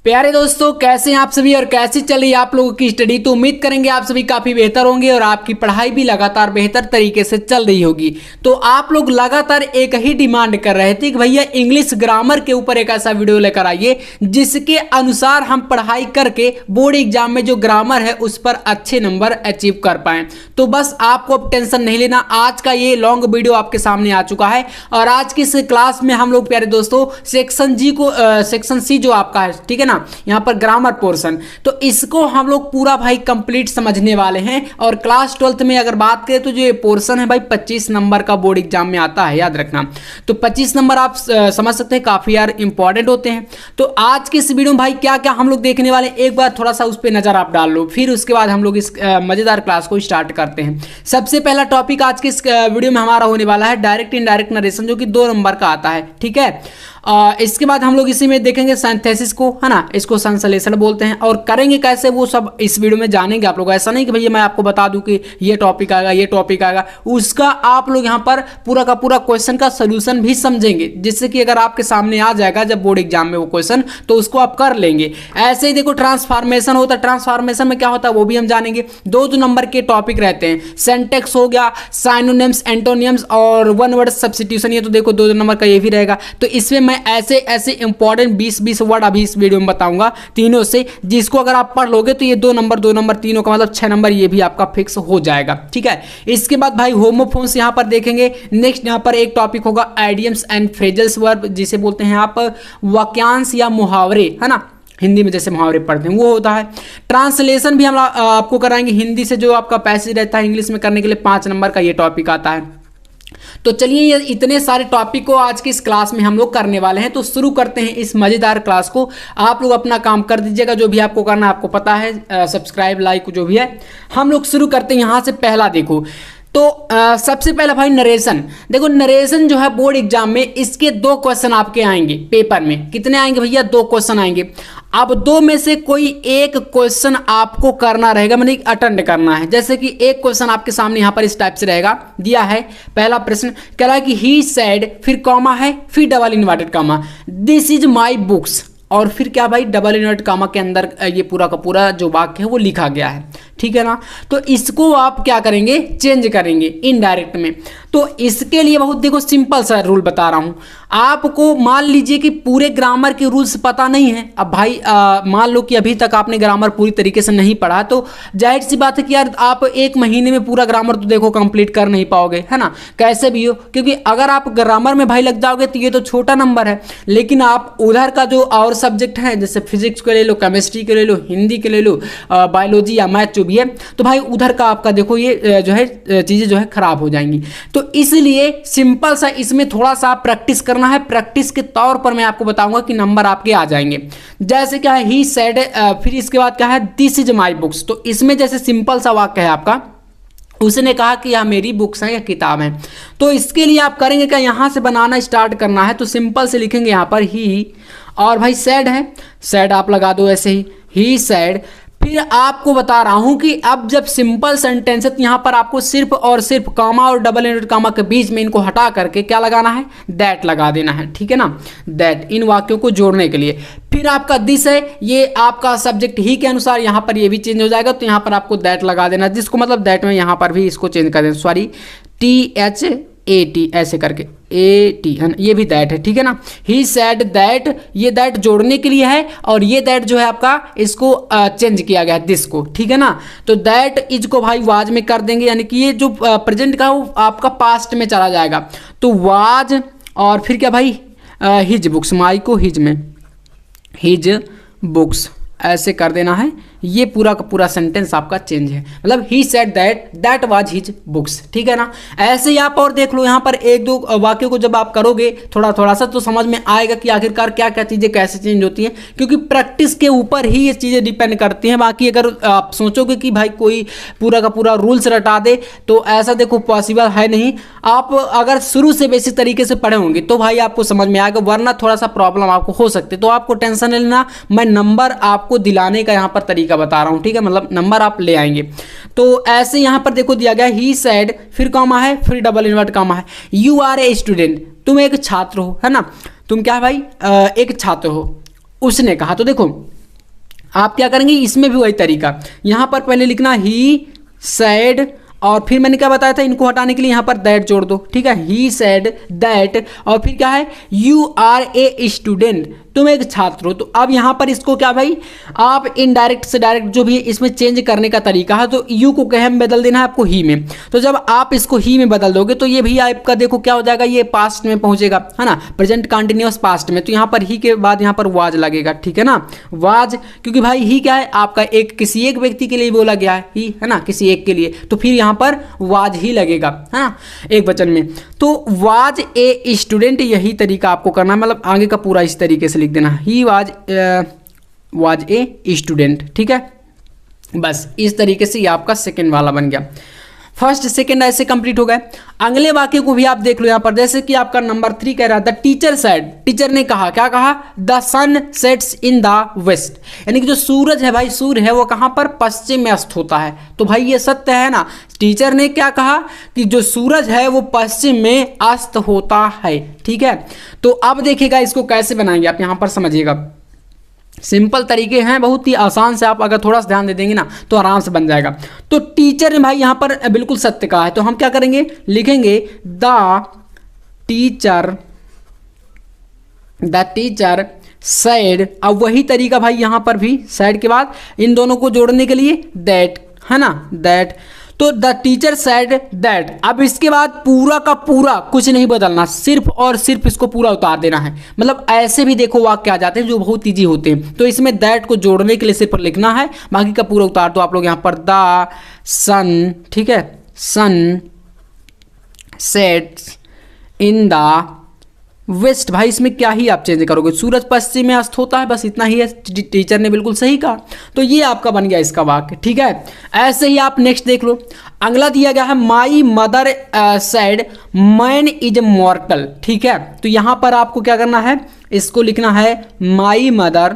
प्यारे दोस्तों, कैसे हैं आप सभी और कैसी चल रही है आप लोगों की स्टडी। तो उम्मीद करेंगे आप सभी काफ़ी बेहतर होंगे और आपकी पढ़ाई भी लगातार बेहतर तरीके से चल रही होगी। तो आप लोग लगातार एक ही डिमांड कर रहे थे कि भैया इंग्लिश ग्रामर के ऊपर एक ऐसा वीडियो लेकर आइए जिसके अनुसार हम पढ़ाई करके बोर्ड एग्जाम में जो ग्रामर है उस पर अच्छे नंबर अचीव कर पाएँ। तो बस आपको अब टेंशन नहीं लेना, आज का ये लॉन्ग वीडियो आपके सामने आ चुका है और आज की इस क्लास में हम लोग प्यारे दोस्तों सेक्शन सी जो आपका है, ठीक है, यहाँ पर ग्रामर पोर्शन, तो इसको हम लोग पूरा भाई कंप्लीट समझने वाले हैं। और क्लास 12th में अगर बात करें तो जो ये पोर्शन है भाई 25 नंबर का बोर्ड एग्जाम में आता है, याद रखना। तो 25 नंबर आप समझ सकते हैं काफी यार इंपॉर्टेंट होते हैं। तो आज के इस वीडियो में भाई क्या क्या हम लोग देखने वाले, एक बार थोड़ा सा उस पर नजर आप डाल लो, फिर उसके बाद हम लोग इस मजेदार क्लास को स्टार्ट करते हैं। सबसे पहला टॉपिक आज के इस वीडियो में हमारा होने वाला है डायरेक्ट इनडायरेक्ट नरेशन, जो कि 2 नंबर का आता है, ठीक है। इसके बाद हम लोग इसी में देखेंगे सिंथेसिस को, है ना, इसको संश्लेषण बोलते हैं और करेंगे कैसे वो सब इस वीडियो में जानेंगे आप लोग। ऐसा नहीं कि भैया मैं आपको बता दूं कि ये टॉपिक आएगा ये टॉपिक आएगा, उसका आप लोग यहाँ पर पूरा का पूरा क्वेश्चन का सोल्यूशन भी समझेंगे, जिससे कि अगर आपके सामने आ जाएगा जब बोर्ड एग्जाम में वो क्वेश्चन तो उसको आप कर लेंगे। ऐसे ही देखो ट्रांसफॉर्मेशन होता है, ट्रांसफॉर्मेशन में क्या होता है वो भी हम जानेंगे। 2 नंबर के टॉपिक रहते हैं, सिंटैक्स हो गया, साइनोनिम्स, एंटोनियम्स और वन वर्ड सब्स्टिट्यूशन, ये तो देखो 2 नंबर का ये भी रहेगा। तो इसमें मैं ऐसे ऐसे इंपॉर्टेंट 20 वर्ड अभी इस वीडियो में बताऊंगा तीनों से, जिसको अगर आप पढ़ लोगे तो ये 2 नंबर तीनों का मतलब 6 नंबर ये भी आपका फिक्स हो जाएगा, ठीक है। इसके बाद भाई होमोफोन्स यहां पर देखेंगे। नेक्स्ट यहां पर एक टॉपिक होगा आइडियम्स एंड फ्रेजल्स वर्ब, जिसे बोलते हैं आप वाक्यांश या मुहावरे, है ना, हिंदी में जैसे मुहावरे पढ़ते हैं वो होता है। ट्रांसलेशन भी हम आपको कराएंगे, हिंदी से जो आपका पैसेज रहता है इंग्लिश में करने के लिए 5 नंबर का ये टॉपिक आता है। तो चलिए ये इतने सारे टॉपिक को आज की इस क्लास में हम लोग करने वाले हैं। तो शुरू करते हैं इस मजेदार क्लास को। आप लोग अपना काम कर दीजिएगा, जो भी आपको करना है आपको पता है, सब्सक्राइब लाइक जो भी है। हम लोग शुरू करते हैं यहाँ से। पहला देखो तो सबसे पहला भाई नरेशन। देखो नरेशन जो है बोर्ड एग्जाम में इसके 2 क्वेश्चन आपके आएंगे पेपर में। कितने आएंगे भैया? 2 क्वेश्चन आएंगे। अब 2 में से कोई एक क्वेश्चन आपको करना रहेगा, मतलब अटेंड करना है। जैसे कि एक क्वेश्चन आपके सामने यहाँ पर इस टाइप से रहेगा, दिया है पहला प्रश्न, कह रहा है कि ही सेड, फिर कॉमा है, फिर double inverted comma, this is my books, और फिर क्या भाई डबल इन्वर्टेड कॉमा के अंदर ये पूरा का पूरा जो वाक्य है वो लिखा गया है, ठीक है ना। तो इसको आप क्या करेंगे? चेंज करेंगे इनडायरेक्ट में। तो इसके लिए बहुत देखो सिंपल सा रूल बता रहा हूं आपको। मान लीजिए कि पूरे ग्रामर के रूल्स पता नहीं है। अब भाई मान लो कि अभी तक आपने ग्रामर पूरी तरीके से नहीं पढ़ा, तो जाहिर सी बात है कि यार आप 1 महीने में पूरा ग्रामर तो देखो कंप्लीट कर नहीं पाओगे, है ना, कैसे भी हो। क्योंकि अगर आप ग्रामर में भाई लग जाओगे तो ये तो छोटा नंबर है, लेकिन आप उधर का जो और सब्जेक्ट है जैसे फिजिक्स के ले लो, केमिस्ट्री के ले लो, हिंदी के ले लो, बायोलॉजी या मैथ जो भी है, तो भाई उधर का आपका देखो ये जो है चीज़ें जो है खराब हो जाएंगी। तो इसलिए सिंपल सा इसमें थोड़ा सा प्रैक्टिस करना है। प्रैक्टिस के तौर पर मैं आपको बताऊंगा कि नंबर आपके आ जाएंगे। जैसे क्या है ही सेड, फिर इसके बाद क्या है दिस इज माई बुक्स। तो इसमें जैसे सिंपल सा वाक्य है आपका, उसने कहा कि यह मेरी बुक्स हैं या किताब हैं। तो इसके लिए आप करेंगे क्या? यहाँ से बनाना स्टार्ट करना है। तो सिंपल से लिखेंगे यहाँ पर ही, और भाई सैड है, सैड आप लगा दो ऐसे ही सैड। फिर आपको बता रहा हूं कि अब जब सिंपल सेंटेंस है तो यहां पर आपको सिर्फ और सिर्फ कॉमा और डबल इन्वर्टेड कॉमा के बीच में इनको हटा करके क्या लगाना है? दैट लगा देना है, ठीक है ना, दैट, इन वाक्यों को जोड़ने के लिए। फिर आपका दिस है, ये आपका सब्जेक्ट ही के अनुसार यहाँ पर ये भी चेंज हो जाएगा, तो यहाँ पर आपको दैट लगा देना, जिसको मतलब दैट में यहाँ पर भी इसको चेंज कर देना, सॉरी THAT ऐसे करके AT, ये भी दैट है, ठीक है ना। ही सेड दैट, ये दैट जोड़ने के लिए है, और ये दैट जो है आपका इसको चेंज किया गया है दिस को, ठीक है ना। तो दैट इज को भाई वाज में कर देंगे, यानी कि ये जो प्रेजेंट का वो आपका पास्ट में चला जाएगा। तो वाज, और फिर क्या भाई हिज बुक्स, माई को हिज में, हिज बुक्स ऐसे कर देना है। ये पूरा का पूरा सेंटेंस आपका चेंज है, मतलब he said that, that was his books, ठीक है ना। ऐसे ही आप और देख लो, यहाँ पर 1-2 वाक्यों को जब आप करोगे थोड़ा थोड़ा सा, तो समझ में आएगा कि आखिरकार क्या क्या चीज़ें कैसे चेंज होती हैं, क्योंकि प्रैक्टिस के ऊपर ही ये चीज़ें डिपेंड करती हैं। बाकी अगर आप सोचोगे कि भाई कोई पूरा का पूरा रूल्स रटा दे, तो ऐसा देखो पॉसिबल है नहीं। आप अगर शुरू से बेसिक तरीके से पढ़े होंगे तो भाई आपको समझ में आएगा, वरना थोड़ा सा प्रॉब्लम आपको हो सकती है। तो आपको टेंशन नहीं लेना, मैं नंबर आपको दिलाने का यहाँ पर तरीका बता रहा हूं, ठीक है, मतलब नंबर आप ले आएंगे। तो ऐसे यहां पर देखो दिया गया ही सेड, फिर कॉमा है, फिर डबल इन्वर्ट कॉमा है, यू आर ए स्टूडेंट, तुम एक छात्र हो, है ना, तुम क्या है भाई एक छात्र हो। उसने कहा। तो देखो आप क्या करेंगे, इसमें भी वही तरीका, यहाँ पर पहले लिखना ही सैड, और फिर मैंने क्या बताया था, इनको हटाने के लिए यहाँ पर दैट जोड़ दो, ठीक है, ही सैड दैट, और फिर क्या है, यू आर ए स्टूडेंट, तुम एक छात्र हो। तो अब यहाँ पर इसको क्या भाई, आप इनडायरेक्ट से डायरेक्ट जो भी इसमें चेंज करने का तरीका है, तो यू को कहे में बदल देना है आपको ही में। तो जब आप इसको ही में बदल दोगे तो ये भी आपका देखो क्या हो जाएगा, ये पास्ट में पहुंचेगा, है ना, प्रेजेंट कंटिन्यूअस पास्ट में। तो यहाँ पर ही के बाद यहाँ पर वाज लगेगा, ठीक है ना, वाज, क्योंकि भाई ही क्या है आपका एक किसी एक व्यक्ति के लिए बोला गया है, ही है ना, किसी एक के लिए, तो फिर यहाँ पर वाज ही लगेगा, है ना, एक वचन में। तो वाज ए स्टूडेंट, यही तरीका आपको करना है, मतलब आगे का पूरा इस तरीके से लिख देना, ही वाज ए स्टूडेंट, ठीक है। बस इस तरीके से ये आपका सेकंड वाला बन गया। फर्स्ट सेकंड ऐसे कंप्लीट हो गए। अगले वाक्य को भी आप देख लो यहाँ पर, जैसे कि आपका नंबर 3 कह रहा था, टीचर सेड, टीचर ने कहा, क्या कहा, the sun sets in the west, यानी कि जो सूरज है भाई, सूर्य है वो कहाँ पर, पश्चिम में अस्त होता है। तो भाई ये सत्य है ना, टीचर ने क्या कहा कि जो सूरज है वो पश्चिम में अस्त होता है, ठीक है। तो अब देखिएगा इसको कैसे बनाएंगे आप, यहाँ पर समझिएगा, सिंपल तरीके हैं, बहुत ही आसान से, आप अगर थोड़ा सा ध्यान दे देंगे ना तो आराम से बन जाएगा। तो टीचर ने भाई यहाँ पर बिल्कुल सत्य कहा है, तो हम क्या करेंगे, लिखेंगे द टीचर सैड। अब वही तरीका भाई यहाँ पर भी, सैड के बाद इन दोनों को जोड़ने के लिए दैट, है ना, दैट। तो द टीचर सैड दैट, अब इसके बाद पूरा का पूरा कुछ नहीं बदलना, सिर्फ और सिर्फ इसको पूरा उतार देना है। मतलब ऐसे भी देखो वाक्य आ जाते हैं जो बहुत ईजी होते हैं, तो इसमें दैट को जोड़ने के लिए सिर्फ लिखना है, बाकी का पूरा उतार दो आप लोग यहाँ पर, द सन, ठीक है, sun sets in the west, भाई इसमें क्या ही आप चेंज करोगे, सूरज पश्चिम में अस्त होता है, बस इतना ही है, टीचर ने बिल्कुल सही कहा। तो ये आपका बन गया इसका वाक्य, ठीक है। ऐसे ही आप नेक्स्ट देख लो, अगला दिया गया है, my mother said man is मॉर्टल, ठीक है। तो यहाँ पर आपको क्या करना है, इसको लिखना है माई मदर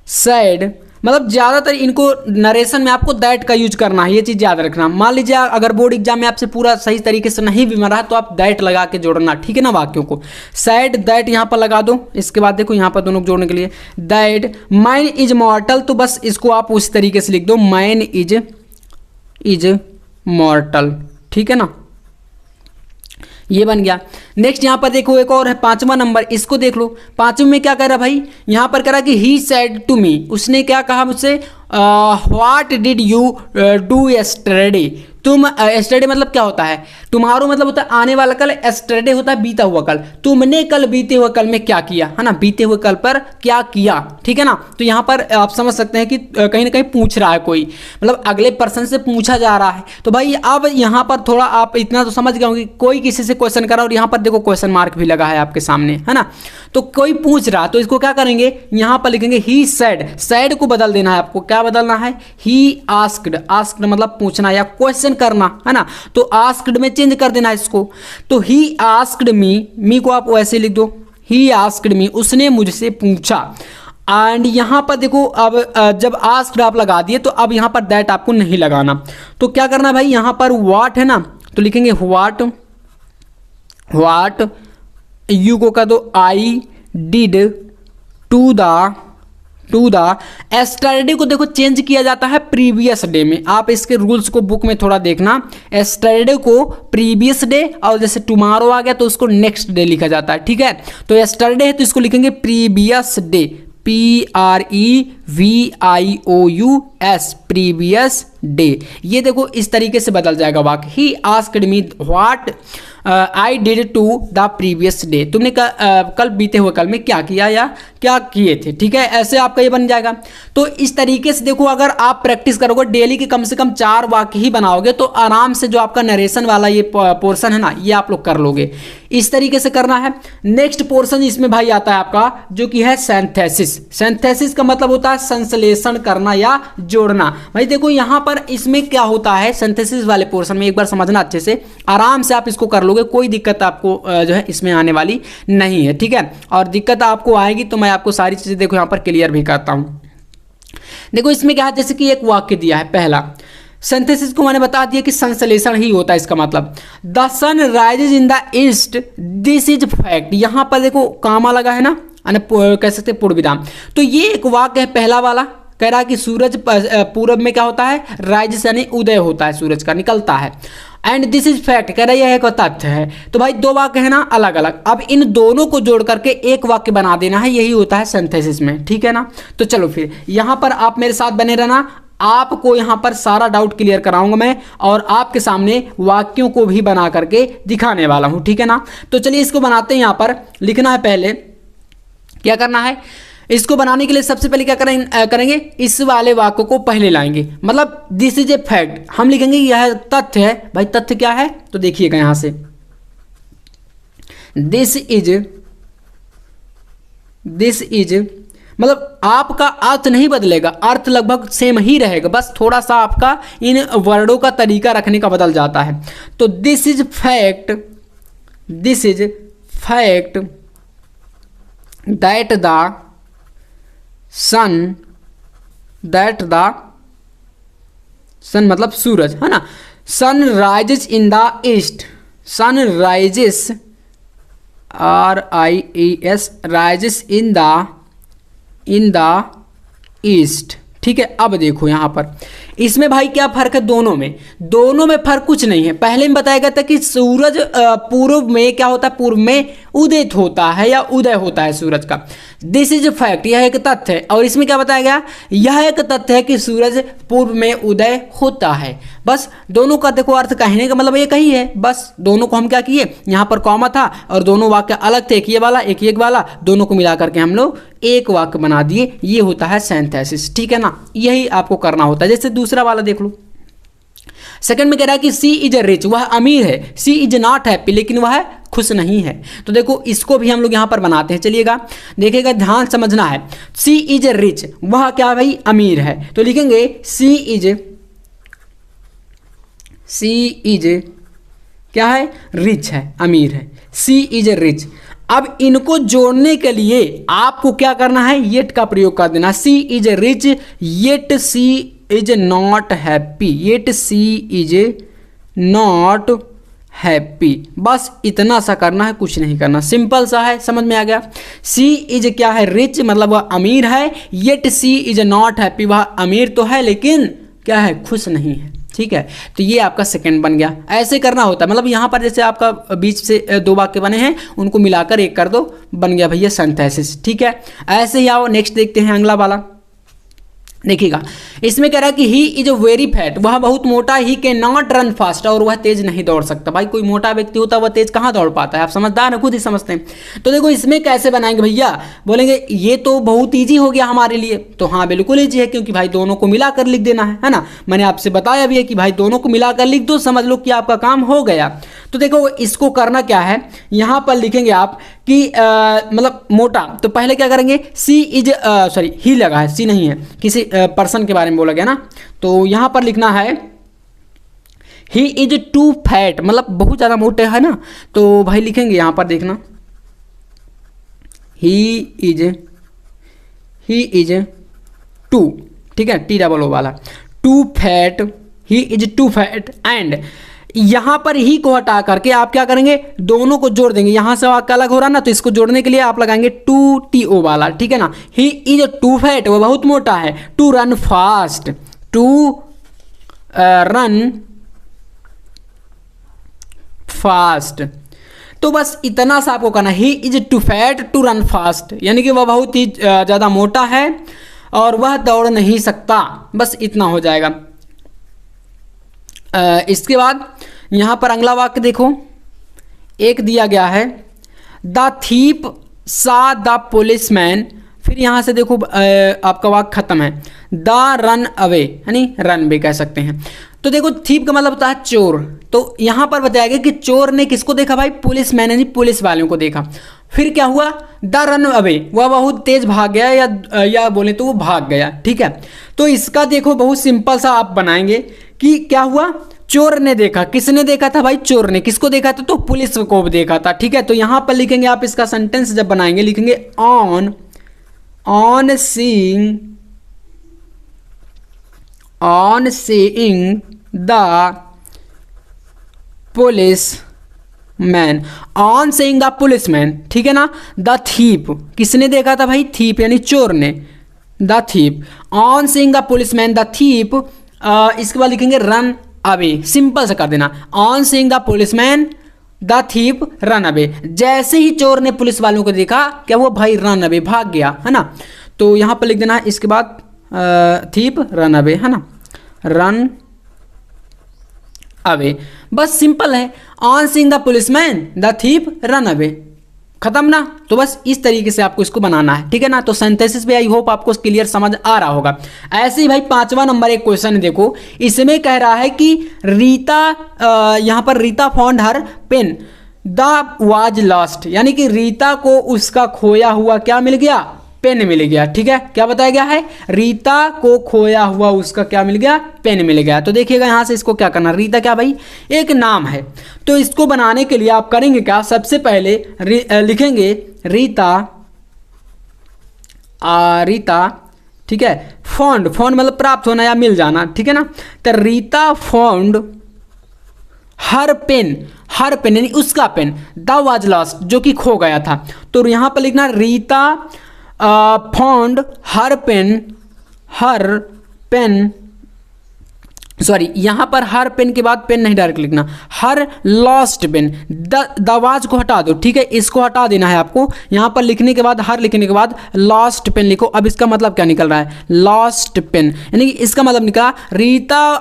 सेड, मतलब ज़्यादातर इनको नरेशन में आपको दैट का यूज करना है, ये चीज़ याद रखना। मान लीजिए अगर बोर्ड एग्जाम में आपसे पूरा सही तरीके से नहीं भी बन रहा है तो आप दैट लगा के जोड़ना, ठीक है ना, वाक्यों को सैड दैट यहाँ पर लगा दो। इसके बाद देखो यहाँ पर दोनों को जोड़ने के लिए दैट मैन इज मॉर्टल, तो बस इसको आप उस तरीके से लिख दो, मैन इज मॉर्टल, ठीक है ना, ये बन गया। नेक्स्ट यहाँ पर देखो एक और है, 5वां नंबर, इसको देख लो। 5वें में क्या कह रहा भाई, यहाँ पर कह रहा कि ही सेड टू मी, उसने क्या कहा मुझसे, what did you do yesterday, तुम यस्टरडे मतलब क्या होता है, टुमारो मतलब होता है आने वाला कल, यस्टरडे होता है बीता हुआ कल, तुमने कल बीते हुए कल में क्या किया, है ना, बीते हुए कल पर क्या किया, ठीक है ना। तो यहाँ पर आप समझ सकते हैं कि कहीं ना कहीं पूछ रहा है कोई, मतलब अगले पर्सन से पूछा जा रहा है। तो भाई अब यहाँ पर थोड़ा आप इतना तो समझ गए होंगे, कोई किसी से क्वेश्चन करा और यहाँ पर देखो क्वेश्चन मार्क भी लगा है आपके सामने, है ना, तो कोई पूछ रहा, तो इसको क्या करेंगे, यहाँ पर लिखेंगे ही सैड, सैड को बदल देना है आपको, क्या बदलना है, ही आस्क्ड, आस्क्ड मतलब पूछना या क्वेश्चन करना, है ना, तो आस्क्ड में चेंज कर देना इसको। तो ही आस्क्ड मी को आप वैसे लिख दो, ही आस्क्ड मी, उसने मुझसे पूछा। एंड यहाँ पर देखो अब जब आस्क्ड आप लगा दिए तो अब यहाँ पर दैट आपको नहीं लगाना, तो क्या करना भाई, यहाँ पर व्हाट है ना, तो लिखेंगे व्हाट यू को कर दो I did to the yesterday को देखो चेंज किया जाता है प्रीवियस डे में, आप इसके रूल्स को बुक में थोड़ा देखना। एस्टरडे को प्रीवियस डे, और जैसे टुमारो आ गया तो उसको नेक्स्ट डे लिखा जाता है, ठीक है। तो एस्टरडे है तो इसको लिखेंगे previous day, PREVIOUS, previous day. ये देखो इस तरीके से बदल जाएगा वाक्य, he asked me what I did to the previous day, तुमने कल बीते हुए कल में क्या किया या क्या किए थे, ठीक है, ऐसे आपका ये बन जाएगा। तो इस तरीके से देखो अगर आप प्रैक्टिस करोगे डेली के कम से कम 4 वाक्य ही बनाओगे तो आराम से जो आपका नरेशन वाला ये पोर्शन है ना, ये आप लोग कर लोगे। इस तरीके से करना है। नेक्स्ट पोर्शन इसमें भाई आता है आपका जो कि है सिंथेसिस। सिंथेसिस का मतलब होता है संश्लेषण करना या जोड़ना। भाई देखो यहाँ पर इसमें क्या होता है, सिंथेसिस वाले पोर्शन में एक बार समझना अच्छे से, आराम से आप इसको कर लोगे, कोई दिक्कत आपको जो है इसमें आने वाली नहीं है, ठीक है। और दिक्कत आपको आएगी तो मैं आपको सारी चीजें देखो यहाँ पर क्लियर भी करता हूँ। देखो इसमें क्या है, जैसे कि एक वाक्य दिया है, पहला सिंथेसिस को मैंने बता दिया कि संश्लेषण ही होता है इसका मतलब। The sun rises in the east, this is fact. यहाँ पर देखो कामा लगा है ना, कह सकते पूर्व विराम। तो ये एक वाक्य है पहला वाला, कह रहा है कि सूरज पूरब में क्या होता है, राइज यानी उदय होता है, सूरज का निकलता है। एंड दिस इज फैक्ट, कह रहा है यह एक तथ्य है। तो भाई दो वाक्य है ना अलग अलग, अब इन दोनों को जोड़ करके एक वाक्य बना देना है, यही होता है सिंथेसिस में, ठीक है ना। तो चलो फिर यहाँ पर आप मेरे साथ बने रहना, आपको यहाँ पर सारा डाउट क्लियर कराऊंगा मैं, और आपके सामने वाक्यों को भी बना करके दिखाने वाला हूँ, ठीक है ना। तो चलिए इसको बनाते हैं। यहाँ पर लिखना है, पहले क्या करना है, इसको बनाने के लिए सबसे पहले क्या करेंगे, इस वाले वाक्य को पहले लाएंगे, मतलब दिस इज ए फैक्ट हम लिखेंगे, यह तथ्य है। भाई तथ्य क्या है, तो देखिएगा यहाँ से, दिस इज मतलब आपका अर्थ नहीं बदलेगा, अर्थ लगभग सेम ही रहेगा, बस थोड़ा सा आपका इन वर्डों का तरीका रखने का बदल जाता है। तो this is fact that the sun मतलब सूरज है ना, sun rises in the east, sun rises RIES rises in the east, ठीक है। अब देखो यहाँ पर इसमें भाई क्या फर्क है, दोनों में फर्क कुछ नहीं है। पहले में बताया गया था कि सूरज पूर्व में क्या होता है, पूर्व में उदित होता है या उदय होता है सूरज का। दिस इज फैक्ट, यह एक तथ्य है। और इसमें क्या बताया गया, यह एक तथ्य है कि सूरज पूर्व में उदय होता है। बस दोनों का देखो अर्थ कहने का मतलब एक ही है, बस दोनों को हम क्या किए, यहाँ पर कॉमा था और दोनों वाक्य अलग थे, एक ये वाला एक ये वाला, दोनों को मिला करके हम लोग एक वाक्य बना दिए, ये होता है सिंथेसिस, ठीक है ना। यही आपको करना होता है। जैसे दूसरा वाला देख लो, सेकंड में कह रहा है कि सी इज रिच, वह अमीर है, सी इज नॉट हैप्पी, लेकिन वह खुश नहीं है। तो देखो इसको भी हम लोग यहाँ पर बनाते हैं, चलिएगा देखिएगा, ध्यान समझना है। सी इज रिच, वह क्या भाई अमीर है, तो लिखेंगे सी इज क्या है, रिच है, अमीर है, सी इज रिच। अब इनको जोड़ने के लिए आपको क्या करना है, येट का प्रयोग कर देना। She is rich yet she is not happy, yet she is not happy, बस इतना सा करना है, कुछ नहीं करना, सिंपल सा है, समझ में आ गया। सी इज क्या है, रिच मतलब वह अमीर है, yet she is not happy, वह अमीर तो है लेकिन क्या है, खुश नहीं है, ठीक है। तो ये आपका सेकंड बन गया। ऐसे करना होता है, मतलब यहाँ पर जैसे आपका बीच से दो वाक्य बने हैं, उनको मिलाकर एक कर दो, बन गया भैया सिंथेसिस, ठीक है। ऐसे ही आओ नेक्स्ट देखते हैं अगला वाला, देखिएगा इसमें कह रहा है कि ही इज वेरी फैट, वह बहुत मोटा, he can not run fast, और वह तेज नहीं दौड़ सकता। भाई कोई मोटा व्यक्ति होता है वह तेज कहाँ दौड़ पाता है, आप समझदार हैं, खुद ही समझते हैं। तो देखो इसमें कैसे बनाएंगे भैया, बोलेंगे ये तो बहुत ईजी हो गया हमारे लिए, तो हाँ बिल्कुल ईजी है, क्योंकि भाई दोनों को मिलाकर लिख देना है ना। मैंने आपसे बताया भी है कि भाई दोनों को मिलाकर लिख दो, समझ लो कि आपका काम हो गया। तो देखो इसको करना क्या है, यहाँ पर लिखेंगे आप कि मतलब मोटा, तो पहले क्या करेंगे, सी इज सॉरी ही लगा है, सी नहीं है, किसी पर्सन के बारे में बोला गया ना। तो यहाँ पर लिखना है ही इज टू फैट, मतलब बहुत ज़्यादा मोटे है ना। तो भाई लिखेंगे यहाँ पर देखना, ही इज टू, ठीक है, TOO वाला, too fat, he is too fat. And यहाँ पर ही को हटा करके आप क्या करेंगे, दोनों को जोड़ देंगे। यहाँ से वाक्य अलग हो रहा ना, तो इसको जोड़ने के लिए आप लगाएंगे टू TO वाला, ठीक है ना। ही इज टू फैट, वो बहुत मोटा है, to run fast, to run fast. तो बस इतना सा आपको करना, he is too fat to run fast, यानी कि वह बहुत ही ज़्यादा मोटा है और वह दौड़ नहीं सकता, बस इतना हो जाएगा। इसके बाद यहाँ पर अगला वाक्य देखो, एक दिया गया है, द थीप सा द पुलिसमैन, फिर यहाँ से देखो आपका वाक्य खत्म है, द रन अवे, यानी रन भी कह सकते हैं। तो देखो थीप का मतलब होता है चोर, तो यहाँ पर बताया गया कि चोर ने किसको देखा भाई, पुलिसमैन यानी पुलिस वालों को देखा। फिर क्या हुआ, द रन अवे, वह बहुत तेज भाग गया, या बोले तो वो भाग गया, ठीक है। तो इसका देखो बहुत सिंपल सा आप बनाएंगे कि क्या हुआ, चोर ने देखा, किसने देखा था भाई, चोर ने, किसको देखा था, तो पुलिस को देखा था, ठीक है। तो यहाँ पर लिखेंगे आप इसका सेंटेंस जब बनाएंगे, लिखेंगे on seeing on seeing the police man, on saying the policeman, ठीक है ना। द थीप, किसने देखा था भाई? थीप यानी चोर ने। The thief, on saying the policeman the thief, इसके बाद लिखेंगे रन अवे, सिंपल से कर देना। On saying the policeman the thief run away, जैसे ही चोर ने पुलिस वालों को देखा क्या वो भाई रन अवे, भाग गया, है ना। तो यहाँ पर लिख देना है इसके बाद थीप रन अवे, है ना, रन अवे, बस सिंपल है। On seeing the policeman the thief run away, खत्म ना। तो बस इस तरीके से आपको इसको बनाना है, ठीक है ना। तो सिंथेसिस पे आई होप आपको क्लियर समझ आ रहा होगा। ऐसे ही भाई 5वां नंबर एक क्वेश्चन है, देखो इसमें कह रहा है कि रीता, यहाँ पर Rita found her pen the was lost, यानी कि रीता को उसका खोया हुआ क्या मिल गया? पेन मिल गया, ठीक है। क्या बताया गया है? रीता को खोया हुआ उसका क्या मिल गया? पेन मिल गया। तो देखिएगा यहाँ से इसको क्या करना, रीता क्या भाई? एक नाम है। तो इसको बनाने के लिए आप करेंगे क्या? सबसे पहले लिखेंगे रीता, रीता, ठीक है। फाउंड, फाउंड मतलब प्राप्त होना या मिल जाना, ठीक है ना। तो रीता फाउंड हर पेन, हर पेन यानी उसका पेन, द वाज लॉस्ट जो कि खो गया था। तो यहाँ पर लिखना Rita found her pen, sorry यहाँ पर हर पेन के बाद पेन नहीं डायरेक्ट लिखना, हर लॉस्ट पेन, दवाज को हटा दो, ठीक है, इसको हटा देना है आपको। यहाँ पर लिखने के बाद, हर लिखने के बाद लॉस्ट पेन लिखो। अब इसका मतलब क्या निकल रहा है? लॉस्ट पेन, यानी कि इसका मतलब निकला रीता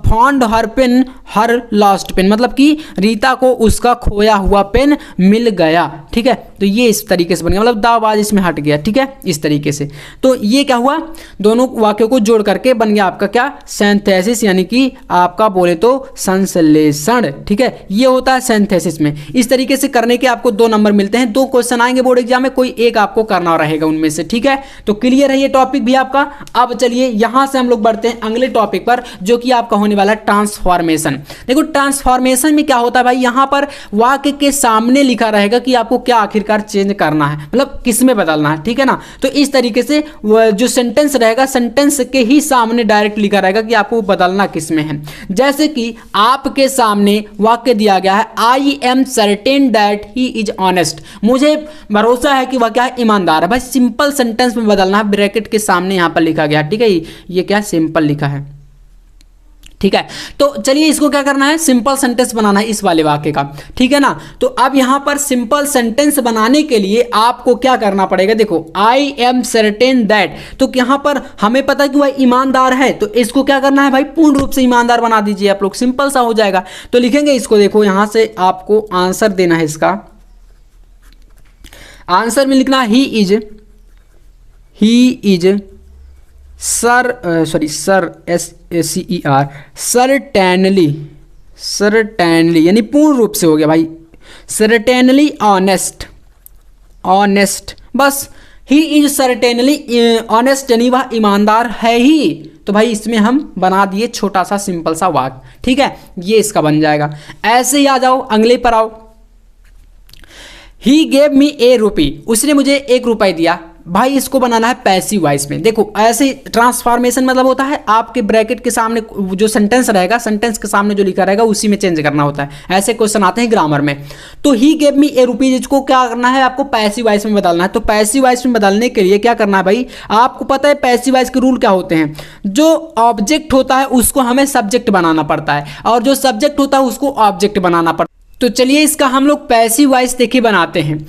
फाउंड हर पेन हर लॉस्ट पेन, मतलब कि रीता को उसका खोया हुआ पेन मिल गया, ठीक है। तो ये इस तरीके से बन गया, मतलब दवाज इसमें हट गया, ठीक है, इस तरीके से। तो ये क्या हुआ? दोनों वाक्यों को जोड़ करके बन गया आपका क्या? सिंथेसिस, यानी कि आपका बोले तो संश्लेषण, ठीक है। ये होता है सिंथेसिस में। इस तरीके से करने के आपको 2 नंबर मिलते हैं। 2 क्वेश्चन आएंगे बोर्ड एग्जाम में, कोई एक आपको करना रहेगा उनमें से, ठीक है। तो क्लियर है ये टॉपिक भी आपका। अब चलिए यहां से हम लोग बढ़ते हैं अगले टॉपिक पर, जो कि आपका होने वाला है ट्रांसफॉर्मेशन। देखो ट्रांसफॉर्मेशन में क्या होता है भाई? यहां पर वाक्य के सामने लिखा रहेगा कि आपको क्या आखिरकार चेंज करना है, मतलब किस में बदलना है, ठीक है ना। तो इस तरीके से जो सेंटेंस रहेगा, सेंटेंस के ही सामने डायरेक्ट लिखा रहेगा कि आपको बदलना किस में है। जैसे कि आपके सामने वाक्य दिया गया है, I am certain that he is honest, मुझे भरोसा है कि वह क्या है? ईमानदार है। भाई सिंपल सेंटेंस में बदलना है, ब्रैकेट के सामने यहां पर लिखा गया, ठीक है। ये क्या सिंपल लिखा है, ठीक है। तो चलिए इसको क्या करना है? सिंपल सेंटेंस बनाना है इस वाले वाक्य का, ठीक है ना। तो अब यहां पर सिंपल सेंटेंस बनाने के लिए आपको क्या करना पड़ेगा? देखो आई एम सर्टेन दैट, तो यहां पर हमें पता है कि वह ईमानदार है, तो इसको क्या करना है भाई? पूर्ण रूप से ईमानदार बना दीजिए आप लोग, सिंपल सा हो जाएगा। तो लिखेंगे इसको, देखो यहां से आपको आंसर देना है। इसका आंसर में लिखना he is sir SER certainly, यानी पूर्ण रूप से हो गया भाई, सर्टेनली ऑनेस्ट, बस ही इज सर्टेनली ऑनेस्ट, यानी वह ईमानदार है ही। तो भाई इसमें हम बना दिए छोटा सा सिंपल सा वाक्य, ठीक है। ये इसका बन जाएगा। ऐसे ही आ जाओ अगले पर आओ। ही गेव मी ₹1, उसने मुझे ₹1 दिया। भाई इसको बनाना है पैसिव वॉइस में। देखो ऐसे ट्रांसफॉर्मेशन मतलब होता है आपके ब्रैकेट के सामने जो सेंटेंस रहेगा, सेंटेंस के सामने जो लिखा रहेगा उसी में चेंज करना होता है। ऐसे क्वेश्चन आते हैं ग्रामर में। तो ही गेव मी ₹1, इसको क्या करना है? आपको पैसिव वॉइस में बदलना है। तो पैसिव वॉइस में बदलने के लिए क्या करना है भाई? आपको पता है पैसिव वॉइस के रूल क्या होते हैं? जो ऑब्जेक्ट होता है उसको हमें सब्जेक्ट बनाना पड़ता है, और जो सब्जेक्ट होता है उसको ऑब्जेक्ट बनाना पड़ता है। तो चलिए इसका हम लोग पैसिव वॉइस देखिए बनाते हैं।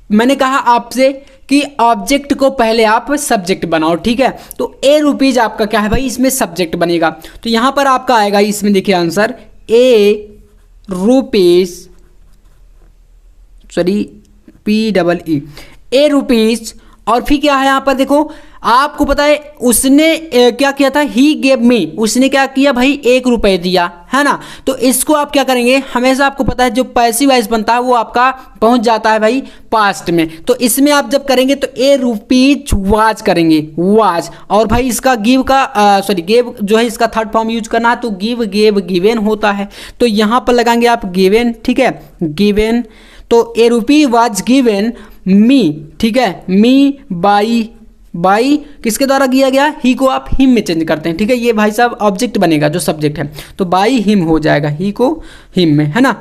मैंने कहा आपसे कि ऑब्जेक्ट को पहले आप सब्जेक्ट बनाओ, ठीक है। तो ₹1 आपका क्या है भाई? इसमें सब्जेक्ट बनेगा। तो यहां पर आपका आएगा, इसमें देखिए आंसर ₹rupees, और फिर क्या है यहाँ पर देखो, आपको पता है उसने क्या किया था? ही गेव मी, उसने क्या किया भाई? ₹1 दिया, है ना। तो इसको आप क्या करेंगे? हमेशा आपको पता है जो पैसिव वॉइस बनता है वो आपका पहुंच जाता है भाई पास्ट में। तो इसमें आप जब करेंगे तो ₹1 वाज करेंगे, वाज। और भाई इसका गिव का गेव जो है इसका थर्ड फॉर्म यूज करना है, तो गिव, गेव, गिवेन होता है। तो यहाँ पर लगाएंगे आप गिवेन, ठीक है, गिवेन। तो ₹1 वाज गिवेन मी, ठीक है, मी बाई बाई किसके द्वारा किया गया, ही को आप हिम में चेंज करते हैं, ठीक है। ये भाई साहब ऑब्जेक्ट बनेगा जो सब्जेक्ट है, तो बाई हिम हो जाएगा, ही को हिम में, है ना।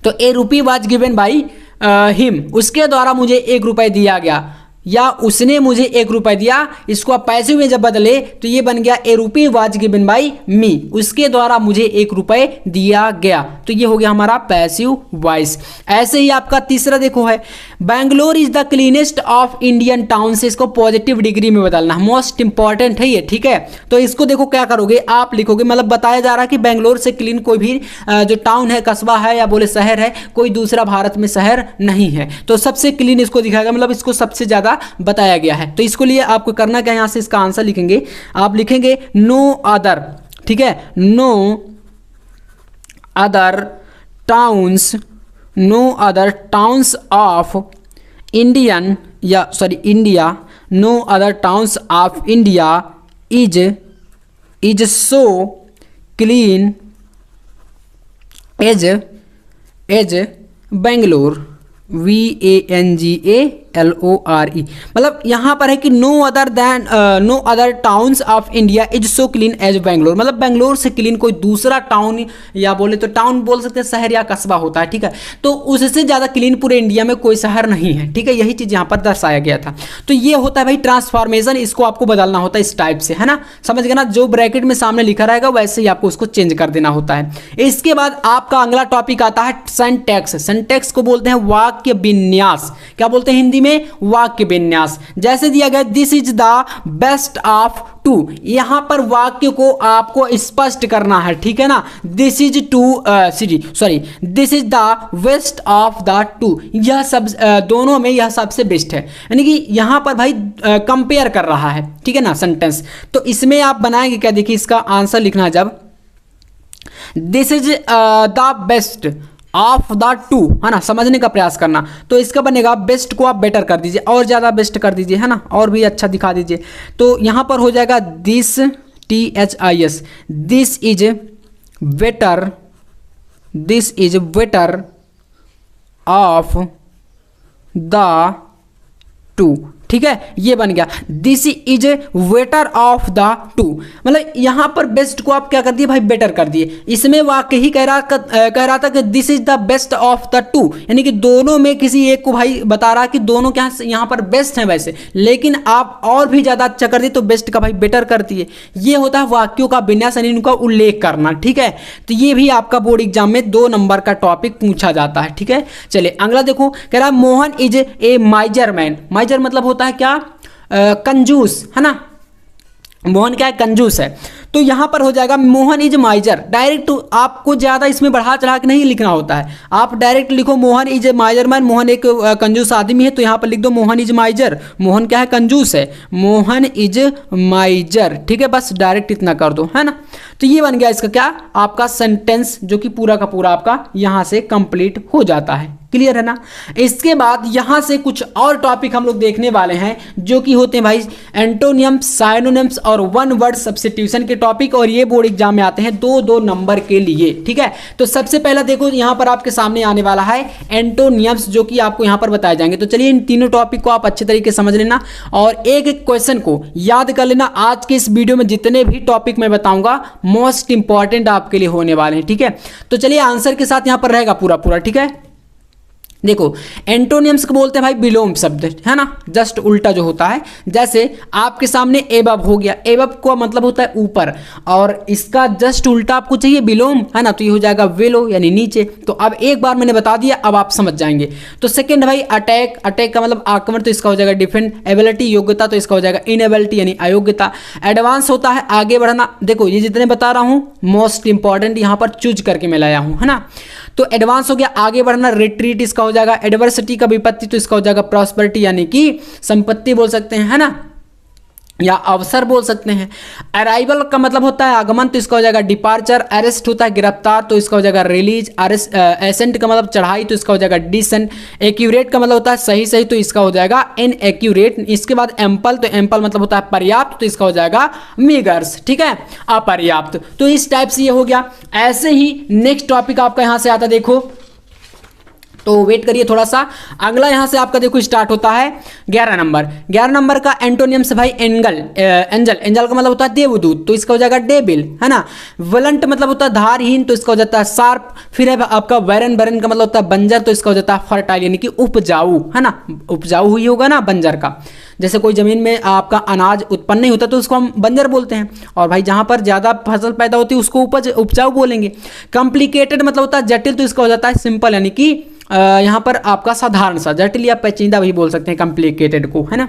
तो a rupee was given by him, उसके द्वारा मुझे 1 रुपये दिया गया, या उसने मुझे 1 रुपये दिया। इसको आप पैसे में जब बदले तो ये बन गया ए रुपी वाज गिवन बाई मी, उसके द्वारा मुझे 1 रुपये दिया गया। तो ये हो गया हमारा पैसिव वॉइस। ऐसे ही आपका तीसरा देखो है, Bangalore is the cleanest of Indian town, से इसको पॉजिटिव डिग्री में बदलना, मोस्ट इंपॉर्टेंट है ये, ठीक है। तो इसको देखो क्या करोगे, आप लिखोगे, मतलब बताया जा रहा है कि बैंगलोर से क्लीन कोई भी जो टाउन है, कस्बा है या बोले शहर है, कोई दूसरा भारत में शहर नहीं है। तो सबसे क्लीन इसको दिखाएगा, मतलब इसको सबसे ज्यादा बताया गया है। तो इसको लिए आपको करना क्या, यहां से इसका आंसर लिखेंगे, आप लिखेंगे नो अदर, ठीक है, no other towns, no other towns of Indian, या sorry India, no other towns of India is so clean as Bangalore, VANGALORE, मतलब यहाँ पर है कि no other towns of India is so clean as Bangalore, मतलब बेंगलोर से क्लीन कोई दूसरा टाउन, या बोले तो टाउन बोल सकते हैं, शहर या कस्बा होता है, ठीक है। तो उससे ज़्यादा क्लीन पूरे इंडिया में कोई शहर नहीं है, ठीक है। यही चीज़ यहाँ पर दर्शाया गया था। तो ये होता है भाई ट्रांसफॉर्मेशन, इसको आपको बदलना होता है इस टाइप से, है ना, समझ गए ना। जो ब्रैकेट में सामने लिखा रहेगा वैसे ही आपको उसको चेंज कर देना होता है। इसके बाद आपका अगला टॉपिक आता है सिंटैक्स। सिंटैक्स को बोलते हैं वाक्य विन्यास। क्या बोलते हैं हिंदी में, वाक्य विन्यास। जैसे दिया गया this is the best of two, यहां पर वाक्य को आपको स्पष्ट करना है, ठीक है ना। This is this is the best of the two, यह सब दोनों में यह सबसे बेस्ट है, यानी कि यहां पर भाई कंपेयर कर रहा है, ठीक है ना, सेंटेंस। तो इसमें आप बनाएंगे क्या, देखिए इसका आंसर लिखना, जब this is the best of the two, है ना, समझने का प्रयास करना। तो इसका बनेगा बेस्ट को आप बेटर कर दीजिए, और ज़्यादा बेस्ट कर दीजिए, है ना, और भी अच्छा दिखा दीजिए। तो यहाँ पर हो जाएगा this THIS, this is better of the two, ठीक है, ये बन गया this is better of the two, मतलब यहां पर बेस्ट को आप क्या कर दिए भाई, बेटर कर दिए। इसमें वाक्य ही कह रहा था कि this is the best of the two, यानी कि दोनों में किसी एक को भाई बता रहा कि दोनों क्या यहां पर बेस्ट हैं वैसे, लेकिन आप और भी ज्यादा अच्छा कर दिए तो बेस्ट का भाई बेटर कर दिए। ये होता है वाक्यों का विन्यास, यानी उनका उल्लेख करना, ठीक है। तो ये भी आपका बोर्ड एग्जाम में 2 नंबर का टॉपिक पूछा जाता है, ठीक है। चलिए अगला देखो, कह रहा है मोहन इज ए माइजर मैन। माइजर मतलब होता है क्या, कंजूस, है ना। मोहन क्या है, कंजूस है। तो यहां पर हो जाएगा मोहन इज माइजर। डायरेक्ट आपको ज्यादा इसमें बढ़ा चढ़ा के नहीं लिखना होता है, आप डायरेक्ट लिखो मोहन इज माइजर मैन, मोहन एक कंजूस आदमी है, तो यहां पर लिख दो मोहन इज माइजर। मोहन क्या है, कंजूस है, मोहन इज माइजर, ठीक है, बस डायरेक्ट इतना कर दो, है ना। तो ये बन गया इसका क्या, आपका सेंटेंस, जो कि पूरा का पूरा आपका यहां से कंप्लीट हो जाता है। क्लियर है ना। इसके बाद यहां से कुछ और टॉपिक हम लोग देखने वाले हैं, जो कि होते हैं भाई एंटोनियम्स, साइनोनिम्स और वन वर्ड सब्स्टिट्यूशन के टॉपिक, और ये बोर्ड एग्जाम में आते हैं 2-2 नंबर के लिए, ठीक है। तो सबसे पहला देखो यहां पर आपके सामने आने वाला है एंटोनियम्स, जो कि आपको यहां पर बताए जाएंगे। तो चलिए इन तीनों टॉपिक को आप अच्छे तरीके से समझ लेना और एक एक क्वेश्चन को याद कर लेना। आज के इस वीडियो में जितने भी टॉपिक मैं बताऊंगा मोस्ट इंपॉर्टेंट आपके लिए होने वाले हैं, ठीक है। तो चलिए आंसर के साथ यहां पर रहेगा पूरा, ठीक है। देखो एंटोनियम्स को बोलते हैं भाई विलोम शब्द, है ना, जस्ट उल्टा जो होता है। जैसे आपके सामने एबव हो गया, एबव का मतलब होता है ऊपर, और इसका जस्ट उल्टा आपको चाहिए विलोम, है ना, तो ये हो जाएगा वेलो यानी नीचे। तो अब एक बार मैंने बता दिया, अब आप समझ जाएंगे। तो सेकंड भाई अटैक, अटैक का मतलब आक्रमण, तो इसका हो जाएगा डिफेंड। एबिलिटी योग्यता, तो इसका हो जाएगा इनएबिलिटी यानी अयोग्यता। एडवांस होता है आगे बढ़ना। देखो ये जितने बता रहा हूं मोस्ट इंपॉर्टेंट यहाँ पर चूज करके मैं लाया हूं, है ना। तो एडवांस हो गया आगे बढ़ना। रिट्रीट इसका हो जाएगा एडवर्सिटी का विपत्ति, तो इसका हो जाएगा प्रॉस्पेरिटी यानी कि संपत्ति बोल सकते हैं, है ना, या अवसर बोल सकते हैं। अराइवल का मतलब होता है आगमन, तो इसका हो जाएगा डिपार्चर। अरेस्ट होता है गिरफ्तार, तो इसका हो जाएगा रिलीज। एसेंट का मतलब चढ़ाई, तो इसका हो जाएगा डिसेंट। एक्यूरेट का मतलब होता है सही, तो इसका हो जाएगा इनएक्यूरेट। इसके बाद एम्पल, तो एम्पल मतलब होता है पर्याप्त, तो इसका हो जाएगा मीगर्स, ठीक है, अपर्याप्त। तो इस टाइप से ये हो गया। ऐसे ही नेक्स्ट टॉपिक आपका यहां से आता, देखो तो वेट करिए थोड़ा सा। अगला यहाँ से आपका देखो स्टार्ट होता है 11 नंबर। 11 नंबर का एंटोनियम से भाई एंजल। एंजल का मतलब होता है देवदूत, तो इसका हो जाएगा डेबिल, है ना। वलंट मतलब होता है धारहीन, तो इसका हो जाता है शार्प। फिर है आपका बैरन, बैरन का मतलब होता है बंजर, तो इसका हो जाता है फर्टाइल यानी कि उपजाऊ, है ना। उपजाऊ हुई होगा ना बंजर का। जैसे कोई जमीन में आपका अनाज उत्पन्न नहीं होता तो उसको हम बंजर बोलते हैं, और भाई जहां पर ज्यादा फसल पैदा होती है उसको उपजाऊ बोलेंगे। कॉम्प्लिकेटेड मतलब होता है जटिल, तो इसका हो जाता है सिंपल यानी कि यहाँ पर आपका साधारण सा। जटिल या पेचीदा भी बोल सकते हैं कॉम्प्लिकेटेड को, है ना।